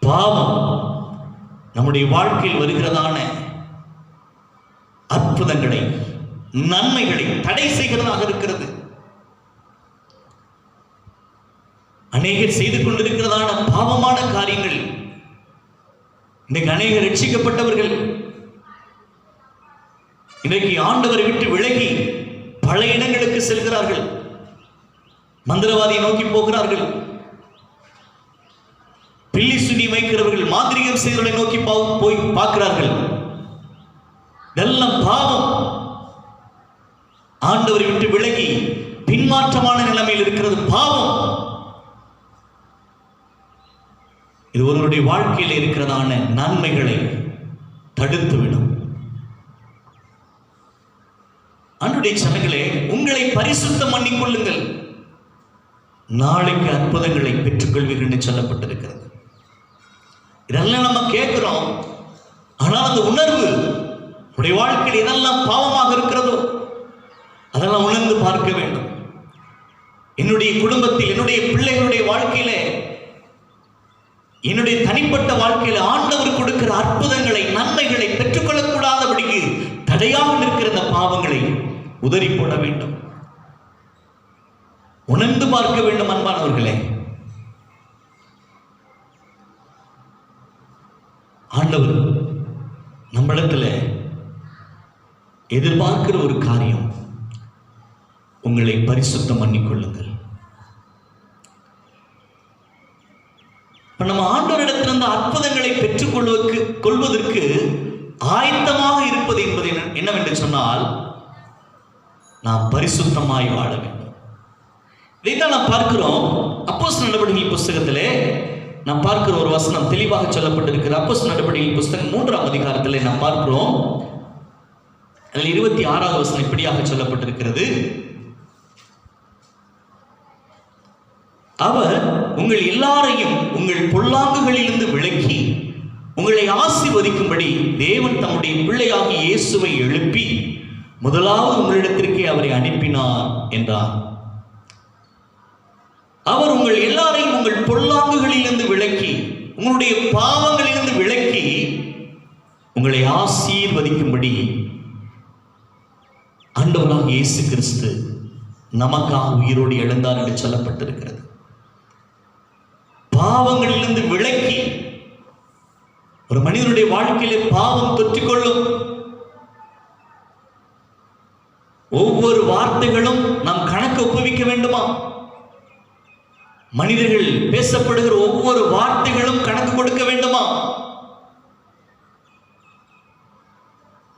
பாவம் நம்முடைய வாழ்க்கையில் வருகிறதான அற்புதங்களை, நன்மைகளை தடை செய்கிறதாக இருக்கிறது. அநேகர் செய்து கொண்டிருக்கிறதான பாவமான காரியங்கள், இன்றைக்கு அநேகர் ரட்சிக்கப்பட்டவர்கள் இன்றைக்கு ஆண்டவரை விட்டு விலகி பல இடங்களுக்கு செல்கிறார்கள். மந்திரவாதியை நோக்கி போகிறார்கள், பில்லி சுனி வைக்கிறவர்கள், மாந்திரிகம் செய்தவர்களை நோக்கி போய் பார்க்கிறார்கள். இதெல்லாம் பாவம். ஆண்டவரை விட்டு விலகி பின்மாற்றமான நிலைமையில் இருக்கிறது பாவம். இது ஒருவருடைய வாழ்க்கையில் இருக்கிறதான நன்மைகளை தடுத்துவிடும். அன்றைய சனங்களே, உங்களை பரிசுத்தம் பண்ணிக் கொள்ளுங்கள், நாளைக்கு அற்புதங்களை பெற்றுக்கொள்வீர்கள் என்று சொல்லப்பட்டிருக்கிறது. இதெல்லாம் நம்ம கேட்கிறோம். ஆனால் அந்த உணர்வு உடைய வாழ்க்கையில் எதெல்லாம் பாவமாக இருக்கிறதோ அதெல்லாம் உணர்ந்து பார்க்க வேண்டும். என்னுடைய குடும்பத்தில், என்னுடைய பிள்ளைகளுடைய வாழ்க்கையிலே, என்னுடைய தனிப்பட்ட வாழ்க்கையில் ஆண்டவர் கொடுக்கிற அற்புதங்களை, நன்மைகளை பெற்றுக்கொள்ளக்கூடாதபடிக்கு தடையாக நிற்கிற இந்த பாவங்களை உதறி போட வேண்டும், உணர்ந்து பார்க்க வேண்டும். அன்பானவர்களே, ஆண்டவர் நம்மிடத்துல எதிர்பார்க்கிற ஒரு காரியம், உங்களை பரிசுத்தம் பண்ணிக்கொள்ளுங்கள். நம்ம ஆண்டவரிடத்திலிருந்து அற்புதங்களை பெற்றுக் கொள்வதற்கு ஆயத்தமாக இருப்பது என்பது என்னவென்று சொன்னால், நாம் பரிசுத்தமாய் வாழ வேண்டும். இதைத்தான் நாம் பார்க்கிறோம். அப்போஸ்தலர் நடவடிக்கைகள் புஸ்தகத்திலே நாம் பார்க்கிற ஒரு வசனம் தெளிவாக சொல்லப்பட்டிருக்கிறது. அப்போஸ்தலர் நடவடிக்கைகள் புஸ்தகம் 3ஆம் அதிகாரத்திலே நாம் பார்க்கிறோம். அதில் 26வது வசனம் இப்படியாக சொல்லப்பட்டிருக்கிறது. அவர் உங்கள் எல்லாரையும் உங்கள் பொல்லாங்குகளிலிருந்து விலக்கி உங்களை ஆசீர்வதிக்கும்படி தேவன் தம்முடைய பிள்ளையாகிய இயேசுவை எழுப்பி முதலாவது உங்களிடத்திற்கே அவரை அனுப்பினார் என்றார். அவர் உங்கள் எல்லாரையும் உங்கள் பொல்லாங்குகளிலிருந்து விலக்கி, உங்களுடைய பாவங்களிலிருந்து விலக்கி உங்களை ஆசீர்வதிக்கும்படி ஆண்டவராகிய இயேசு கிறிஸ்து நமக்காக உயிரோடு எழுந்தார் என்று சொல்லப்பட்டிருக்கிறது. பாவங்களிலிருந்து விலக்கி, ஒரு மனிதனுடைய வாழ்க்கையிலே பாவம் தொற்றிக்கொள்ளும். ஒவ்வொரு வார்த்தைகளும் நாம் கணக்கு ஒப்புவிக்க வேண்டுமா? மனிதர்கள் பேசப்படுகிற ஒவ்வொரு வார்த்தைகளும் கணக்கு கொடுக்க வேண்டுமா?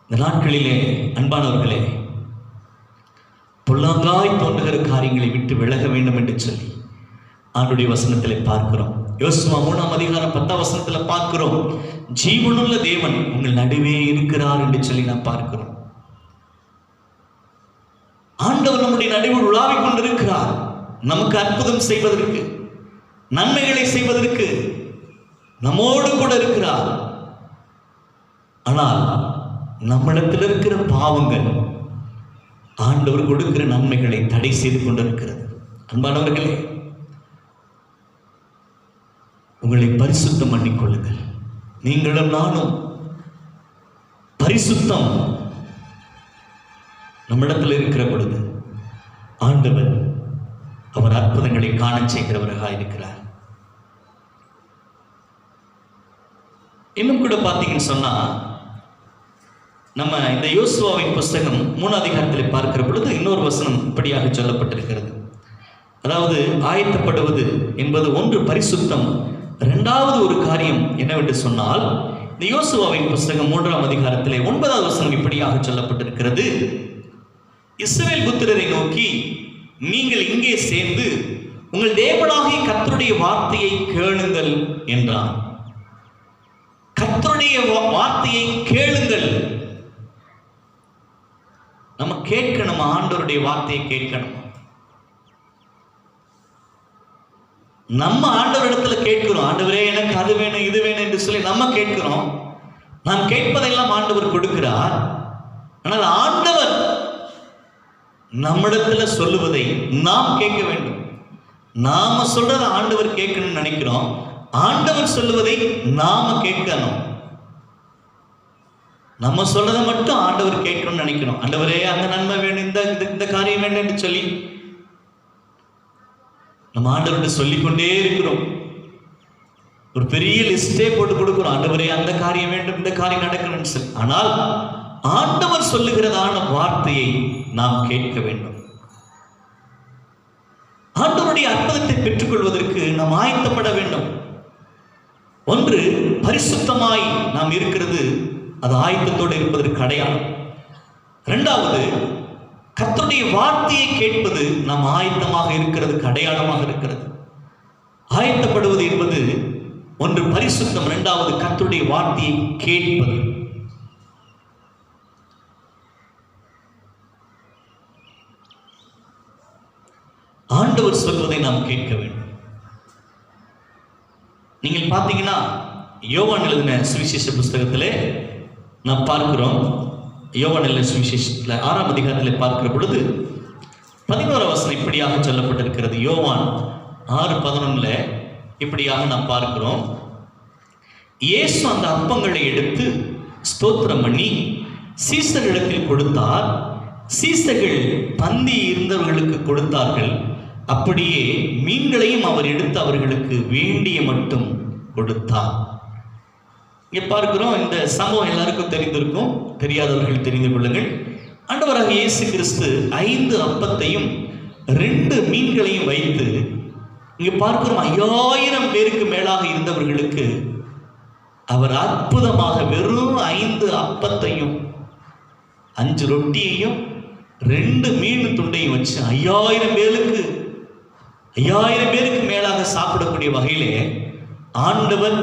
இந்த நாட்களிலே அன்பானவர்களே, பொல்லாங்காய் தோன்றுகிற காரியங்களை விட்டு விலக வேண்டும் என்று சொல்லி ஆண்டுடைய வசனத்திலே பார்க்கிறோம். யோசுவா 3ஆம் அதிகாரம் 10ஆம் வசனத்துல பார்க்கிறோம், ஜீவனுள்ள தேவன் உங்கள் நடுவே இருக்கிறார் என்று சொல்லி நாம் பார்க்கிறோம். ஆண்டவர் நம்முடைய நடுவில் உலாவிக் கொண்டிருக்கிறார், நமக்கு அற்புதம் செய்வதற்கு, நன்மைகளை செய்வதற்கு நம்மோடு கூட இருக்கிறார். ஆனால் நம்மிடத்தில் இருக்கிற பாவங்கள் ஆண்டவர் கொடுக்கிற நன்மைகளை தடை செய்து கொண்டிருக்கிறது. அன்பானவர்களே, உங்களை பரிசுத்தம் பண்ணிக்கொள்ளுங்கள். நீங்களும் நானும் பரிசுத்தம் நம்மிடத்தில் இருக்கிற பொழுது ஆண்டவர் அவர் அற்புதங்களை காண செய்கிறவராக இருக்கிறார். இன்னும் கூட பார்த்தீங்கன்னு சொன்னா, நம்ம இந்த யோசுவாவின் புஸ்தகம் 3ஆம் அதிகாரத்தில் பார்க்கிற பொழுது இன்னொரு வசனம் இப்படியாக சொல்லப்பட்டிருக்கிறது. அதாவது ஆயத்தப்படுவது என்பது ஒன்று பரிசுத்தம், இரண்டாவது ஒரு காரியம் என்னவென்று சொன்னால், இந்த யோசுவாவின் புஸ்தகம் 3ஆம் அதிகாரத்திலே 9வது வசனம் இப்படியாக சொல்லப்பட்டிருக்கிறது. இஸ்ரவேல் புத்திரரை நோக்கி, நீங்கள் இங்கே சேர்ந்து உங்கள் தேவனாகிய கர்த்தருடைய வார்த்தையை கேளுங்கள் என்றார். கர்த்தருடைய வார்த்தையை கேளுங்கள். நம்ம கேட்கணும், ஆண்டவருடைய வார்த்தையை கேட்கணும். நம்ம ஆண்டவரிடத்துல கேட்கிறோம், ஆண்டவரே எனக்கு அது வேணும் இது வேணும் என்று சொல்லி நம்ம கேட்கிறோம். நாம் கேட்பதெல்லாம் ஆண்டவர் கொடுக்கிறார். ஆனால் ஆண்டவர் நம்மிடத்துல சொல்லுவதை நாம் கேட்க வேண்டும். நாம சொல்றதை ஆண்டவர் கேட்கணும்னு நினைக்கிறோம், ஆண்டவர் சொல்லுவதை நாம கேட்கணும். நம்ம சொல்றதை மட்டும் ஆண்டவர் கேட்கணும்னு நினைக்கணும். ஆண்டவரே அந்த நன்மை வேணும், இந்த காரியம் வேணும்னு சொல்லி நம்ம ஆண்டவர்கிட்ட சொல்லிக்கொண்டே இருக்கிறோம். ஒரு பெரிய லிஸ்டே போட்டு கொடுக்கிறோம், ஆண்டவரே அந்த காரியம் வேண்டும், இந்த காரியம் நடக்கணும்னு சொல்லி. ஆனால் ஆண்டவர் சொல்லுகிறதான வார்த்தையை நாம் கேட்க வேண்டும். ஆண்டவருடைய அற்புதத்தை பெற்றுக்கொள்வதற்கு நாம் ஆயத்தப்பட வேண்டும். ஒன்று, பரிசுத்தமாய் நாம் இருக்கிறது, அது ஆயத்தத்தோடு இருப்பதற்கு அடையாளம். இரண்டாவது, கர்த்தருடைய வார்த்தையை கேட்பது நாம் ஆயத்தமாக இருக்கிறதுக்கு அடையாளமாக இருக்கிறது. ஆயத்தப்படுவது என்பது ஒன்று பரிசுத்தம், இரண்டாவது கர்த்தருடைய வார்த்தையை கேட்பது. ஆண்டவர் சொல்வதை நாம் கேட்க வேண்டும். நீங்கள் பார்த்தீங்கன்னா யோவான் எழுதின சுவிசேஷ புஸ்தகத்திலே நாம் பார்க்கிறோம். யோவான் எழுதின சுவிசேஷத்தில் 6ஆம் அதிகாரத்தில் பார்க்கிற பொழுது 11ஆம் வசனம் இப்படியாக சொல்லப்பட்டிருக்கிறது. யோவான் 6:11 இப்படியாக நாம் பார்க்கிறோம். இயேசு அந்த அப்பங்களை எடுத்து ஸ்தோத்திரம் பண்ணி சீசர்களிடத்தில் கொடுத்தார். சீசர்கள் பந்தி இருந்தவர்களுக்கு கொடுத்தார்கள். அப்படியே மீன்களையும் அவர் எடுத்து அவர்களுக்கு வேண்டிய மட்டும் கொடுத்தார். இங்கே பார்க்கிறோம். இந்த சம்பவம் எல்லாருக்கும் தெரிந்திருக்கும், தெரியாதவர்கள் தெரிந்து கொள்ளுங்கள். ஆண்டவராக இயேசு கிறிஸ்து 5 அப்பத்தையும் 2 மீன்களையும் வைத்து இங்கே பார்க்கிறோம் 5000 பேருக்கு மேலாக இருந்தவர்களுக்கு அவர் அற்புதமாக வெறும் 5 அப்பத்தையும் 5 ரொட்டியையும் 2 மீன் துண்டையும் வச்சு 5000 பேருக்கு மேலாக சாப்பிடக்கூடிய வகையிலே ஆண்டவர்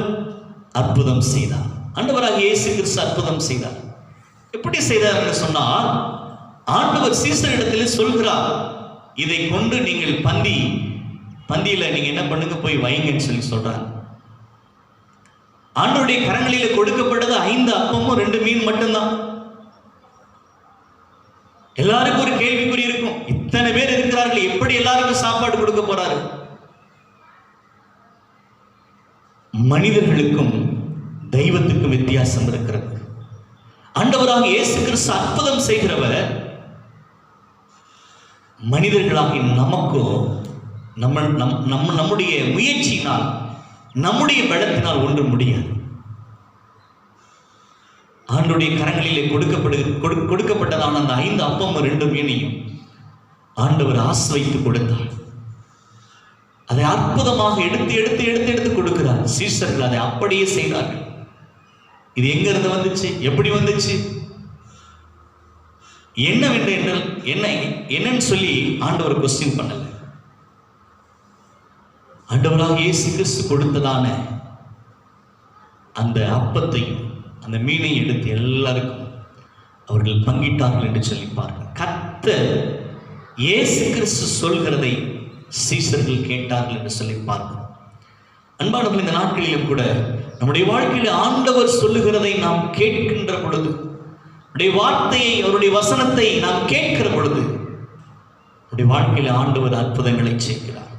அற்புதம் செய்தார். ஆண்டவராக இயேசு கிறிஸ்து அற்புதம் செய்தார். எப்படி செய்தார் என்று சொன்னால், ஆண்டவர் சீசரிடத்தில் சொல்கிறார், இதை கொண்டு நீங்கள் பந்தியில நீங்க என்ன பண்ணுங்க, போய் வைங்கன்னு சொல்லி சொல்றார். ஆண்டவருடைய கரங்களில கொடுக்கப்பட்டது 5 அப்பமும் 2 மீன் மட்டும்தான். எல்லாருக்கும் ஒரு கேள்விக்குறி இருக்கும், இத்தனை பேர் இருக்கிறார்கள், எப்படி எல்லாருக்கும் சாப்பாடு கொடுக்க போறாரு? மனிதர்களுக்கும் தெய்வத்துக்கும் வித்தியாசம் இருக்கிறது. ஆண்டவராக இயேசு கிறிஸ்து அற்புதம் செய்கிறவர். மனிதர்களாகி நமக்கோ நம்முடைய முயற்சியினால் நம்முடைய பலத்தினால் ஒன்றும் முடியாது. ஆண்டவருடைய கரங்களிலே கொடுக்கப்பட்டதான அந்த 5 அப்பமும் 2 மீனையும் ஆண்டவர் ஆசிர்வதித்து கொடுத்தார். அதை அற்புதமாக எடுத்து கொடுக்கிறார். சீஷர்கள் அதை அப்படியே செய்தார்கள். இது எங்க இருந்து வந்துச்சு, எப்படி வந்துச்சு, என்னன்னு சொல்லி ஆண்டவர் கொஸ்டின் பண்ணல. ஆண்டவராக இயேசு கிறிஸ்து கொடுத்ததான அந்த அப்பத்தையும் அந்த மீனையும் எடுத்து எல்லாருக்கும் அவர்கள் பங்கிட்டார்கள் என்று சொல்லி பாருங்கள். கர்த்தர் இயேசு கிறிஸ்து சொல்கிறதை சீஷர்கள் கேட்டார்கள் என்று சொல்லி பார்க்கிறோம். அன்பானவர்கள், இந்த நாட்களிலும் கூட நம்முடைய வாழ்க்கையில் ஆண்டவர் சொல்லுகிறதை நாம் கேட்கின்ற பொழுது, அவருடைய வார்த்தையை, அவருடைய வசனத்தை நாம் கேட்கிற பொழுது, நம்முடைய வாழ்க்கையில் ஆண்டவர் அற்புதங்களை செய்கிறார்.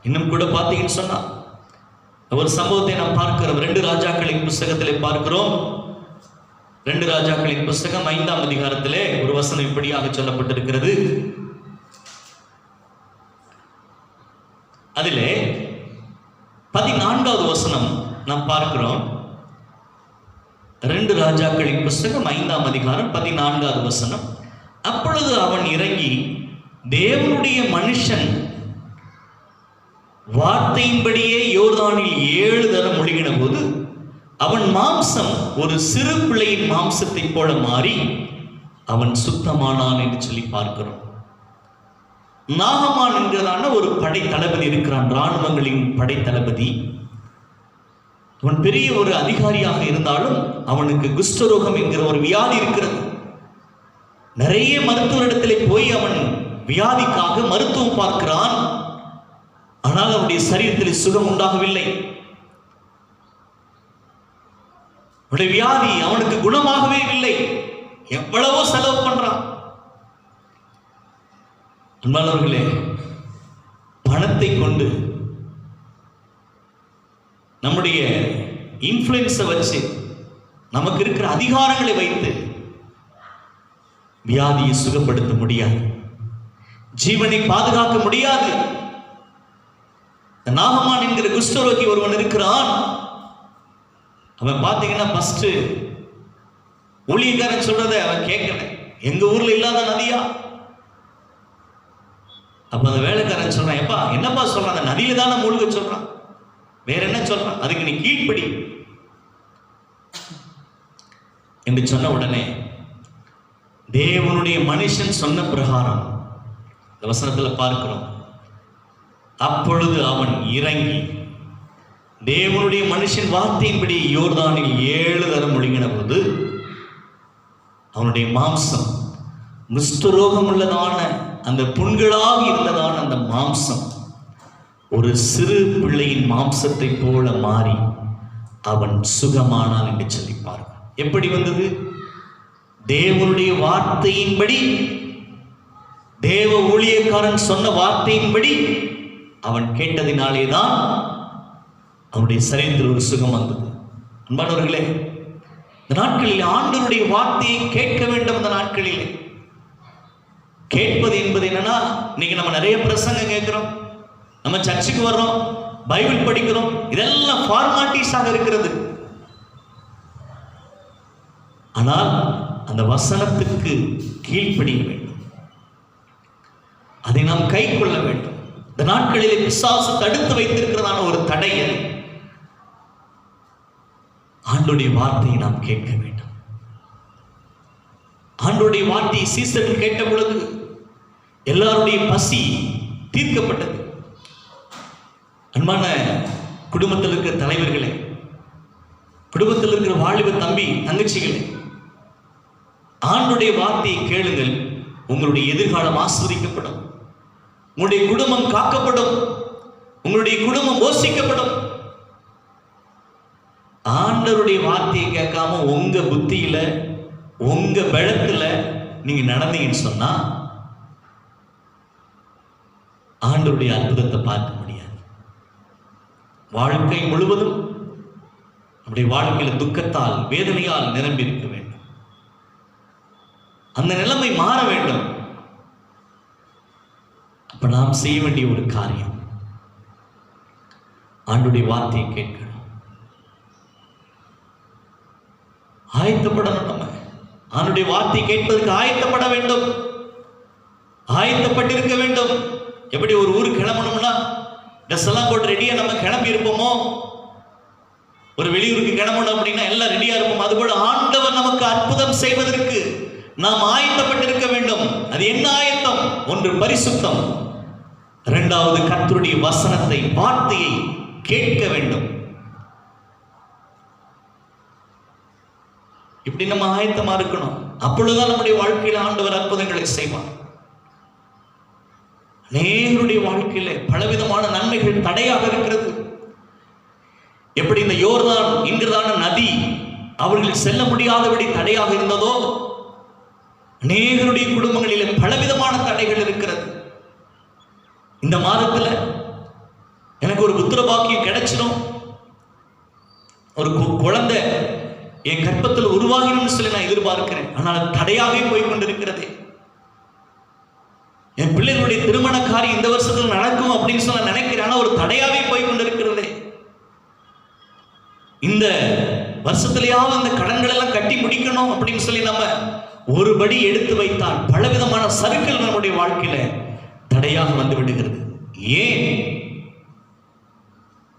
இன்னும் கூட பார்த்தீங்கன்னு சொன்னா ஒரு சம்பவத்தை நாம் பார்க்கிறோம். 2 ராஜாக்களின் புஸ்தகத்திலே பார்க்கிறோம். 2 ராஜாக்களின் புஸ்தகம் 5ஆம் அதிகாரத்திலே ஒரு வசனம் இப்படியாக சொல்லப்பட்டிருக்கிறது. அதிலே 14வது வசனம் நாம் பார்க்கிறோம். 2 ராஜாக்களின் புஸ்தகம் 5ஆம் அதிகாரம் 14வது வசனம். அப்பொழுது அவன் இறங்கி தேவனுடைய மனுஷன் வார்த்தையின்படியே யோர்தானில் 7 தரம் முழுகின போது அவன் மாம்சம் ஒரு சிறு பிள்ளையின் மாம்சத்தை போல மாறி அவன் சுத்தமானான் என்று சொல்லி பார்க்கிறோம். நாகமான் என்கிறதான ஒரு படை தளபதி இருக்கிறான், இராணுவங்களின் படை தளபதி. அவன் பெரிய ஒரு அதிகாரியாக இருந்தாலும் அவனுக்கு குஷ்டரோகம் என்கிற ஒரு வியாதி இருக்கிறது. நிறைய மருத்துவரிடத்திலே போய் அவன் வியாதிக்காக மருத்துவம் பார்க்கிறான். ஆனால் அவனுடைய சரீரத்தில் சுகம் உண்டாகவில்லை. அவனுடைய வியாதி அவனுக்கு குணமாகவே இல்லை. எவ்வளவோ செலவு பண்றான். அன்பானவர்களே, பணத்தை கொண்டு நம்முடைய இன்ஃப்ளூயன்ஸை வச்சு நமக்கு இருக்கிற அதிகாரங்களை வைத்து வியாதியை சுகப்படுத்த முடியாது, ஜீவனை பாதுகாக்க முடியாது. நாகமான் என்கிற குஷ்டரோகி ஒருவன் இருக்கிறான். அவன் பார்த்தீங்கன்னா ஃபர்ஸ்ட் ஊழியக்காரன் சொல்றதை அவன் கேட்கல. எங்க ஊர்ல இல்லாத நதியா? அப்ப அந்த வேலைக்காரன் சொல்றான், எப்பா என்னப்பா சொல்றான், அந்த நதியில தானே மூழ்க சொல்றான், வேற என்ன சொல்றான், அதுக்கு நீ கீழ்ப்படி என்று சொன்ன உடனே தேவனுடைய மனுஷன் சொன்ன பிரகாரம் இந்த வசனத்துல பார்க்கிறோம். அப்பொழுது அவன் இறங்கி தேவனுடைய மனுஷன் வார்த்தையின்படி யோர்தானில் 7 தரம் முழுகின போது அவனுடைய மாம்சம் குஷ்டரோகம் உள்ளதான அந்த புண்களாக இருந்ததான அந்த மாம்சம் ஒரு சிறு பிள்ளையின் மாம்சத்தை போல மாறி அவன் சுகமானான் என்று சொல்லிப்பார். எப்படி வந்தது? தேவனுடைய வார்த்தையின்படி, தேவ ஊழியக்காரன் சொன்ன வார்த்தையின்படி அவன் கேட்டதினாலே தான் அவனுடைய சரீரத்தில் ஒரு சுகம் வந்தது. அன்பானவர்களே, இந்த நாட்களில் ஆண்டவருடைய வார்த்தையை கேட்க வேண்டும். இந்த நாட்களிலே கேட்பது என்பது என்னன்னா, இன்னைக்கு நம்ம நிறைய பிரசங்கம் கேட்கிறோம், நம்ம சர்ச்சுக்கு வர்றோம், பைபிள் படிக்கிறோம், இதெல்லாம் ஃபார்மாலிட்டிஸாக இருக்கிறது. ஆனால் அந்த வசனத்துக்கு கீழ்ப்படிய வேண்டும், அதை நாம் கை கொள்ள வேண்டும். இந்த நாட்களிலே பிசாசு தடுத்து வைத்திருக்கிறதான ஒரு தடையை ஆண்டவருடைய வார்த்தையை நாம் கேட்க வேண்டும். ஆண்டவருடைய வார்த்தையை சீசர்கள் கேட்ட பொழுது எல்லாருடைய பசி தீர்க்கப்பட்டது. அன்பான குடும்பத்தில் இருக்கிற தலைவர்களே, குடும்பத்தில் இருக்கிற வாலிப தம்பி தங்கச்சிகளே, ஆண்டவருடைய வார்த்தையை கேளுங்கள். உங்களுடைய எதிர்காலம் ஆஸ்வதிக்கப்படும், உங்களுடைய குடும்பம் காக்கப்படும், உங்களுடைய குடும்பம் போஷிக்கப்படும். ஆண்டவருடைய வார்த்தையை கேட்காம உங்க புத்தியில உங்க பலத்துல நீங்க நடந்தீங்கன்னு சொன்னா ஆண்டவருடைய அற்புதத்தை பார்க்க முடியாது. வாழ்க்கை முழுவதும் நம்முடைய வாழ்க்கையில துக்கத்தால் வேதனையால் நிரம்பி இருக்க வேண்டும். அந்த நிலைமை மாற வேண்டும். அப்ப நாம் செய்ய வேண்டிய ஒரு காரியம், ஆண்டவருடைய வார்த்தையை கேட்கணும், ஆயத்தப்படணும். நம்ம ஆண்டவருடைய வார்த்தை கேட்பதற்கு ஆயத்தப்பட வேண்டும், ஆயத்தப்பட்டிருக்க வேண்டும். எப்படி ஒரு ஊருக்கு கிளம்பணும்னா ட்ரெஸ் எல்லாம் போட்டு ரெடியா நம்ம கிளம்பி இருப்போமோ, ஒரு வெளியூருக்கு கிளம்பணும் அப்படின்னா எல்லாம் ரெடியா இருப்போம். அதுபோல ஆண்டவர் நமக்கு அற்புதம் செய்வதற்கு நாம் ஆயத்தப்பட்டிருக்க வேண்டும். அது என்ன ஆயத்தம்? ஒன்று பரிசுத்தம், இரண்டாவது கர்த்தருடைய வசனத்தை வார்த்தையை கேட்க வேண்டும். இப்படி நம்ம ஆயத்தமா இருக்கணும். அப்பொழுதுதான் நம்முடைய வாழ்க்கையில் ஆண்டவர் அற்புதங்களை செய்வார். அநேகருடைய வாழ்க்கையில பலவிதமான நன்மைகள் தடையாக இருக்கிறது. எப்படி இந்த யோர்தான் என்கிறதான நதி அவர்கள் செல்ல முடியாதபடி தடையாக இருந்ததோ, அநேகருடைய குடும்பங்களிலே பலவிதமான தடைகள் இருக்கிறது. இந்த மாதத்துல எனக்கு ஒரு புத்திர பாக்கியம் கிடைச்சிடும், ஒரு குழந்தை என் கற்பத்தில் உருவாகினும்னு சொல்லி நான் எதிர்பார்க்கிறேன். ஆனால் தடையாகவே போய் கொண்டிருக்கிறதே. என் பிள்ளைகளுடைய திருமண காரியம் இந்த வருஷத்துல நடக்கும் அப்படின்னு சொல்ல நினைக்கிறேன், ஆனா ஒரு தடையாவே போய் கொண்டிருக்கிறதே. இந்த வருஷத்திலேயாவது அந்த கடன்கள் எல்லாம் கட்டி முடிக்கணும் அப்படின்னு சொல்லி நம்ம ஒரு படி எடுத்து வைத்தால் பலவிதமான சறுக்கல் நம்முடைய வாழ்க்கையில தடையாக வந்து விடுகிறது. ஏன்?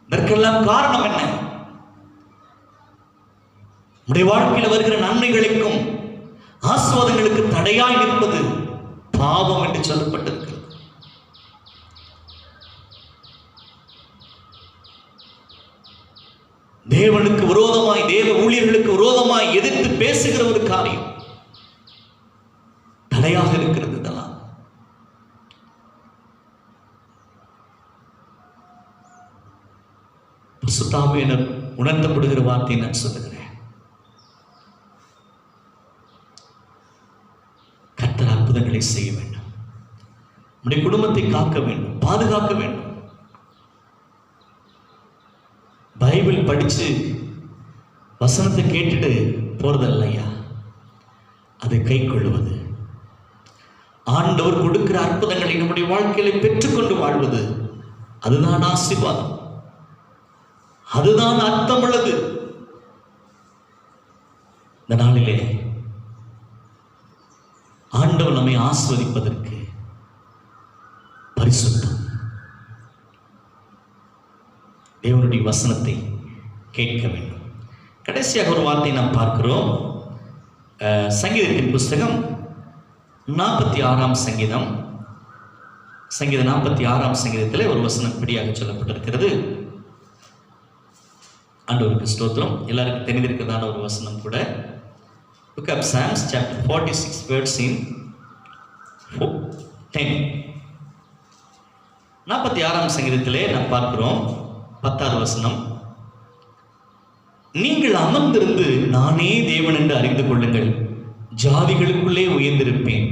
இதற்கெல்லாம் காரணம் என்ன? நம்முடைய வாழ்க்கையில் வருகிற நன்மைகளுக்கும் ஆசீர்வாதங்களுக்கு தடையாய் நிற்பது பாவம் என்று சொல்லப்பட்டிருக்கிறது. தேவனுக்கு விரோதமாய், தேவ ஊழியர்களுக்கு விரோதமாய் எதிர்த்து பேசுகிற ஒரு காரியம் தடையாக இருக்கிறது. இதெல்லாம் பரிசுத்தாவியானவர் உணர்த்தப்படுகிற வார்த்தையை நான் சொல்லுகிறேன். கர்த்தர் அற்புதங்களை செய்ய வேண்டும், நம்முடைய குடும்பத்தை காக்க வேண்டும், பாதுகாக்க வேண்டும். பைபிள் படிச்சு வசனத்தை கேட்டுட்டு போறதல்லையா, அதை கை கொள்வது, ஆண்டவர் கொடுக்கிற அற்புதங்களை நம்முடைய வாழ்க்கையில பெற்றுக்கொண்டு வாழ்வது, அதுதான் ஆசீர்வாதம், அதுதான் அர்த்தமுள்ளது. இந்த நாளிலே ஆண்டவர் நம்மை ஆஸ்வதிப்பதற்கு பரிசுத்தம், தேவனுடைய வசனத்தை கேட்க வேண்டும். கடைசியாக ஒரு வார்த்தை நாம் பார்க்கிறோம். சங்கீதத்தின் புஸ்தகம் 46ஆம் சங்கீதம், சங்கீதம் 46ஆம் சங்கீதத்தில் ஒரு வசனம் இப்படியாக சொல்லப்பட்டிருக்கிறது. ஆண்டவருக்கு ஸ்தோத்திரம். எல்லாருக்கும் தெரிந்திருக்கிறதான ஒரு வசனம் கூட. Book of Psalms chapter 46 verse in 10. 46ஆம் சங்கீதத்திலே நாம் பார்க்கிறோம் 10வது வசனம். நீங்கள் அமர்ந்திருந்து நானே தேவன் என்று அறிந்து கொள்ளுங்கள், ஜாதிகளுக்குள்ளே உயர்ந்திருப்பேன்,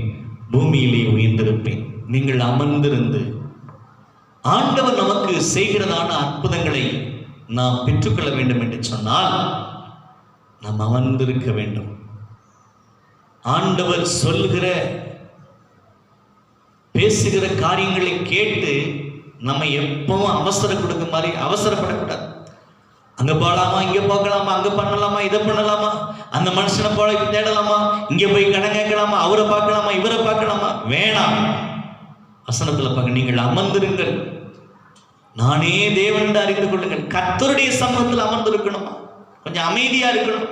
பூமியிலே உயர்ந்திருப்பேன். நீங்கள் அமர்ந்திருந்து ஆண்டவர் நமக்கு செய்கிறதான அற்புதங்களை நாம் பெற்றுக்கொள்ள வேண்டும் என்று சொன்னால் நாம் அமர்ந்திருக்க வேண்டும். ஆண்டவர் சொல்கிற பேசுகிற காரியங்களை கேட்டு நம்ம எப்பவும் அவசரம் கொடுக்க மாதிரி அவசரப்படக்கூடாது. அங்க போகலாமா, இங்க போகலாமா, அங்க பண்ணலாமா, இதை பண்ணலாமா, அந்த மனுஷனை போல தேடலாமா, இங்க போய் கடன் கேட்கலாமா, அவரை பார்க்கலாமா, இவரை பார்க்கலாமா, வேணாம். வசனத்துல பார்க்க, நீங்கள் அமர்ந்திருங்கள், நானே தேவன் என்று அறிந்து கொள்ளுங்கள். கர்த்தருடைய சமூகத்தில் அமர்ந்திருக்கணுமா, கொஞ்சம் அமைதியா இருக்கணும்,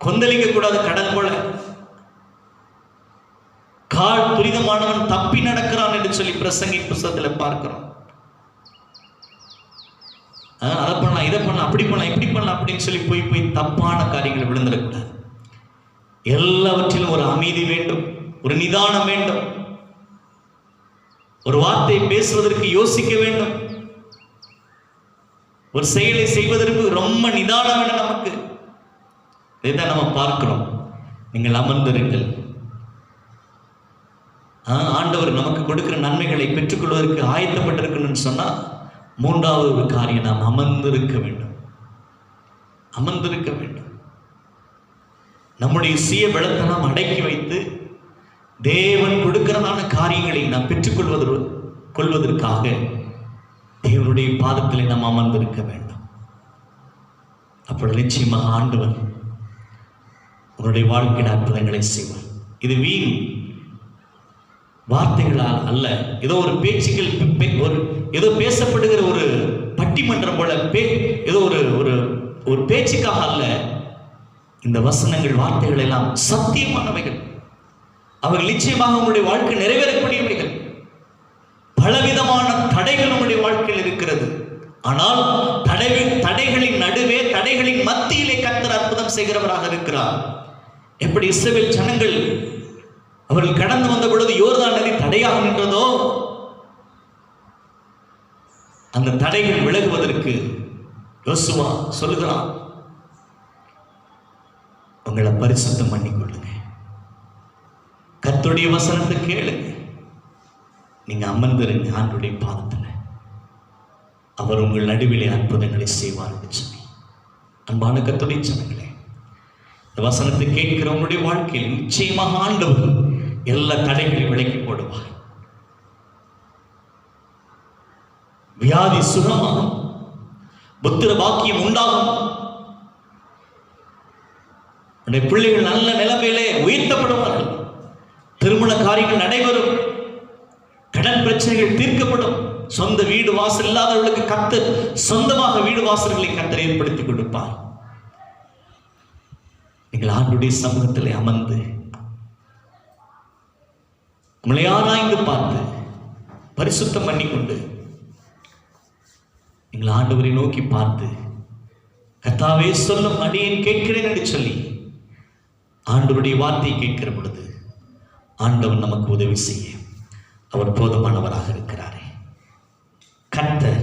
கொந்தளிக்க கூடாது. கடல் போல கால் துரிதமானவன் தப்பி நடக்கிறான் என்று சொல்லி பிரசங்கி புத்தகத்தில் பார்க்கிறோம். அதை பண்ணலாம், இதை பண்ணலாம், அப்படி பண்ணலாம், இப்படி பண்ணலாம் அப்படின்னு சொல்லி போய் தப்பான காரியங்களை விழுந்துடக்கூடாது. எல்லாவற்றிலும் ஒரு அமைதி வேண்டும், ஒரு நிதானம் வேண்டும். ஒரு வார்த்தை பேசுவதற்கு யோசிக்க வேண்டும், ஒரு செயலை செய்வதற்கு ரொம்ப நிதானம் வேண்டும் நமக்கு. இதைதான் நம்ம பார்க்கிறோம். நீங்கள் அமர்ந்திருங்கள். ஆண்டவர் நமக்கு கொடுக்கிற நன்மைகளை பெற்றுக்கொள்வதற்கு ஆயத்தப்பட்டிருக்கணும்னு சொன்னா மூன்றாவது ஒரு காரியம், நாம் அமர்ந்திருக்க வேண்டும். அமர்ந்திருக்க வேண்டும். நம்முடைய சுய பலத்தை நாம் அடக்கி வைத்து தேவன் கொடுக்கிறதான காரியங்களை நாம் பெற்றுக்கொள்வதற்காக தேவனுடைய பாதத்திலே நாம் அமர்ந்திருக்க வேண்டும். அப்பொழுது நிச்சயமாக ஆண்டவர் உன்னுடைய வாழ்க்கையின் அற்புதங்களை செய்வார். இது வீண் வார்த்தைகளால் அல்ல, ஏதோ ஒரு பேச்சுகள், ஏதோ பேசப்படுகிற ஒரு பட்டிமன்றம் போல ஏதோ ஒரு பேச்சுக்காக அல்ல. இந்த வசனங்கள், வார்த்தைகள் எல்லாம் சத்தியமானவைகள். அவைகள் நிச்சயமாக உங்களுடைய வாழ்க்கை நிறைவேறக்கூடியவைகள். பலவிதமான தடைகள் உங்களுடைய வாழ்க்கையில் இருக்கிறது. ஆனால் தடைகளின் நடுவே, தடைகளின் மத்தியிலே கர்த்தர் அற்புதம் செய்கிறவராக இருக்கிறார். எப்படி இஸ்ரவேல் ஜனங்கள் அவர்கள் கடந்து வந்த பொழுது யோர்தான் நதி தடையாக நின்றதோ, அந்த தடைகள் விலகுவதற்கு யோசுவா சொல்லுகிறான், உங்களை பரிசுத்தம் பண்ணிக்கொள்ளுங்க, கர்த்தருடைய வசனத்தை கேளுங்க, நீங்க அமர்ந்திருங்க ஆண்டவருடைய பாதத்துல, அவர் உங்கள் நடுவிலே அற்புதங்களை செய்வார் என்று சொல்லி. அன்பான கர்த்தருடைய ஜனங்களே, இந்த வசனத்தை கேட்கிறவங்களுடைய வாழ்க்கையில் நிச்சயமாக ஆண்டவர் எல்லா தடைகளையும் விலக்கி போடுவார். வியாதி சுகமாகும், புத்திர பாக்கியம் உண்டாகும், பிள்ளைகள் நல்ல நிலைமையிலே உயர்த்தப்படுவார்கள், திருமண காரியங்கள் நடைபெறும், கடன் பிரச்சனைகள் தீர்க்கப்படும், சொந்த வீடு வாசல் இல்லாதவர்களுக்கு கர்த்தர் சொந்தமாக வீடு வாசல்களை கர்த்தர் ஏற்படுத்தி கொடுப்பார். நீங்கள் ஆண்டுடைய சமூகத்திலே அமர்ந்து நம்மளை ஆராய்ந்து பார்த்து பரிசுத்தம் பண்ணிக்கொண்டு நீங்கள் ஆண்டவரை நோக்கி பார்த்து, கர்த்தாவே சொல்லும் அடியேன் கேட்கிறேன் என்று சொல்லி ஆண்டவருடைய வார்த்தையை கேட்கிற பொழுது ஆண்டவர் நமக்கு உதவி செய்ய அவர் போதுமானவராக இருக்கிறாரே. கர்த்தர்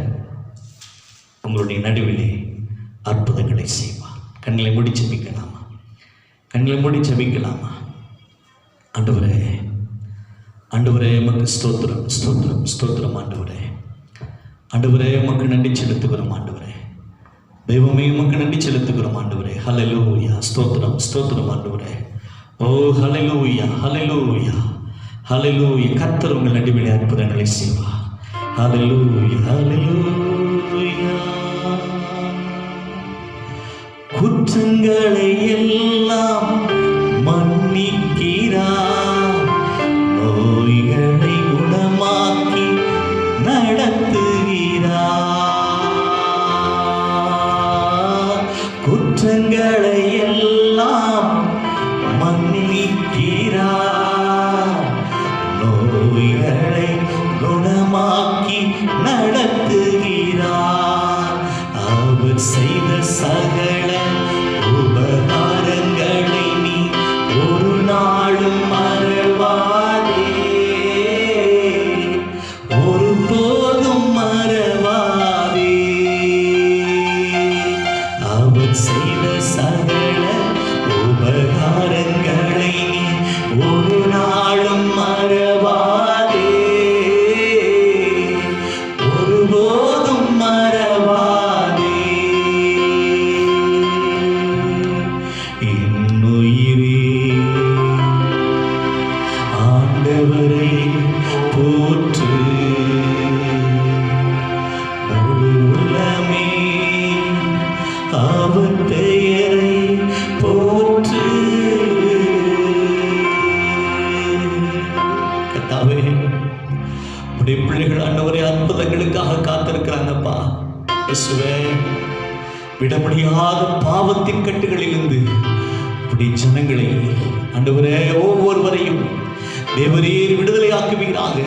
உங்களுடைய நடுவிலே அற்புதங்களை செய்வார். கண்களை மூடி ஜெபிக்கலாமா? கண்களை மூடி ஜெபிக்கலாமா? ஆண்டவரே, ஆண்டவரே உமக்கு ஸ்தோத்திரம், ஸ்தோத்திரம், ஸ்தோத்திரம். ஆண்டவரே, ஆண்டவரே உமக்கு நன்றி செலுத்துகிறோம். ஆண்டவரே, தெய்வமே உமக்கு நன்றி செலுத்துகிறோம் ஆண்டவரே. ஹல்லேலூயா. ஸ்தோத்திரம் ஸ்தோத்திரம் ஆண்டவரே. ஓ ஹல்லேலூயா ஹல்லேலூயா ஹல்லேலூயா. கர்த்தர் உங்கள் நடுவிலே அற்புதங்களை செய்வார். ஹல்லேலூயா ஹல்லேலூயா. குற்றங்களை எல்லாம் மன்னிக்கிறார், நோய்களை குணமாக்கி நடத்துகிறார். குற்றங்களை எல்லாம் மன்னிக்கிறார், நோய்களை குணமாக்கி நடத்துகிறார். அவர் செய்த சகல உபகாரங்களை நீ ஒரு நாளும் மறவாதே, ஒருபோதும் மறவாதே. அவர் செய்த சகல உபகாரங்களை நீ ஒரு நாளும் மறவாதே, ஒருபோதும் மறவாதே. இன்னுயிரே ஆண்டவரை போற்று, முழு உள்ளமே அவர் பெயரை போற்று. கர்த்தாவே, உடைய பிள்ளைகள் ஆண்டவரே அற்புதங்களுக்காக காத்திருக்கிறாங்கப்பா. இயேசுவே, விட முடியாத பாவத்தின் கட்டுகளிலிருந்து இப்படி ஜனங்களை ஆண்டவரே ஒவ்வொருவரையும் தேவரீர் விடுதலை ஆக்குவீராக.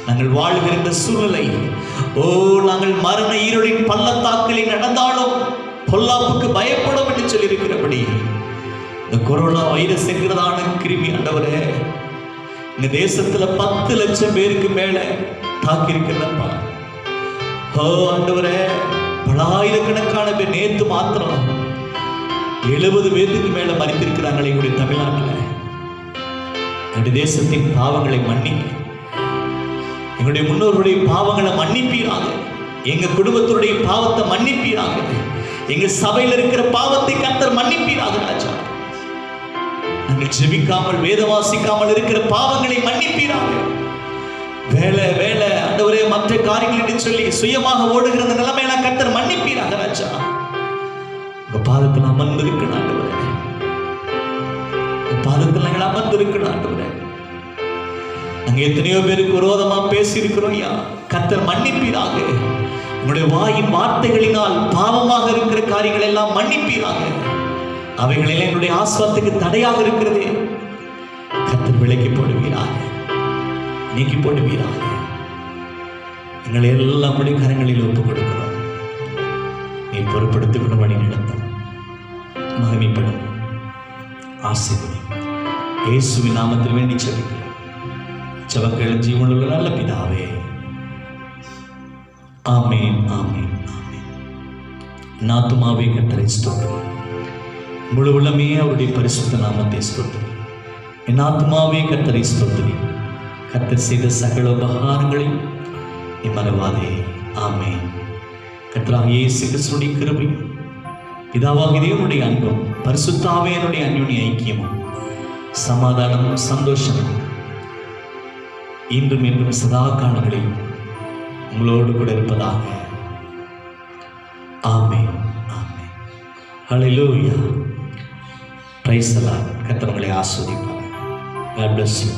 நாங்கள் வாழ்கிற இந்த சூழ்நிலை, நாங்கள் மரண ஈரலின் பள்ளத்தாக்கில் நடந்தாலும் பொல்லாப்புக்கு பயப்படும் என்று சொல்லியிருக்கிறபடி இந்த கொரோனா வைரஸ் என்கிறதான கிருமி ஆண்டவரே இந்த தேசத்துல 10 லட்சம் பேருக்கு மேல தாக்கி இருக்கிறதப்பா. ஆண்டவரே, பலாயிரக்கணக்கான பேர் நேற்று மாத்திரம் 70 பேருக்கு மேல மறித்திருக்கிறாங்களே எங்களுடைய தமிழ்நாட்டில். எங்களுடைய தேசத்தின் பாவங்களை மன்னிக்க, எங்களுடைய முன்னோர்களுடைய பாவங்களை மன்னிப்பீராக, எங்க குடும்பத்தினுடைய பாவத்தை மன்னிப்பீராக, எங்க சபையில் இருக்கிற பாவத்தை கர்த்தர் மன்னிப்பீராக ராஜா. நாங்கள் ஜெபிக்காமல் வேத வாசிக்காமல் இருக்கிற பாவங்களை மன்னிப்பீராக. வேலை வேலை ஆண்டவரே மற்ற காரியங்கள் என்று சொல்லி சுயமாக ஓடுகிற அந்த நிலைமையெல்லாம் கர்த்தர் மன்னிப்பீராக ராஜா. உங்க பாதத்தில் அமர்ந்திருக்கணும் ஆண்டவரே, உங்க பாதத்தில் நாங்கள் அமர்ந்திருக்கணும் ஆண்டவரே. நாங்க எத்தனையோ பேருக்கு விரோதமா பேசி இருக்கிறோம் ஐயா, கர்த்தர் மன்னிப்பீராக. உங்களுடைய வாயின் வார்த்தைகளினால் பாவமாக இருக்கிற காரியங்கள் எல்லாம் மன்னிப்பீராக. அவைகளில் என்னுடைய ஆஸ்வாதத்துக்கு தடையாக இருக்கிறது கர்த்தர் விலக்கி போடுவீராக, நீக்கி போடுவீராக. எங்களை எல்லாம் உடைய கரங்களில் ஒப்புக் கொடுக்கிறோம். நீ பொறுப்படுத்திக்கொண்டு வழி நடத்தும், மகிமைப்படும், ஆசீர்வதி. இயேசுவின் நாமத்தில் வேண்டி ஜெபிக்கிறோம். ஜெபங்கள் ஜீவனுள்ள நல்ல பிதாவே, ஆமென் ஆமென் ஆமென். நாத்துமாவே கர்த்தரை ஸ்தோத்திரி, முழு உள்ளமே அவருடைய பரிசுத்த நாமத்தை ஸ்தோத்திரி. என் ஆத்துமாவே கர்த்தரை ஸ்தோத்திரி, கர்த்தர் செய்த சகல உபகாரங்களை நீ மறவாதே. ஆமென். கர்த்தராகிய இயேசு கிறிஸ்துவின் கிருபை, பிதாவாகிய தேவனுடைய அன்பும் பரிசுத்த ஆவியானவருடைய அன்யோன்ய ஐக்கியமும் சமாதானமும் சந்தோஷமும் இன்றும் என்றும் சதா காலங்களில் உங்களோடு கூட இருப்பதாக. Amen amen. Hallelujah. Praise the Lord. கர்த்தர் உங்களை ஆசீர்வதிப்பார். God bless you.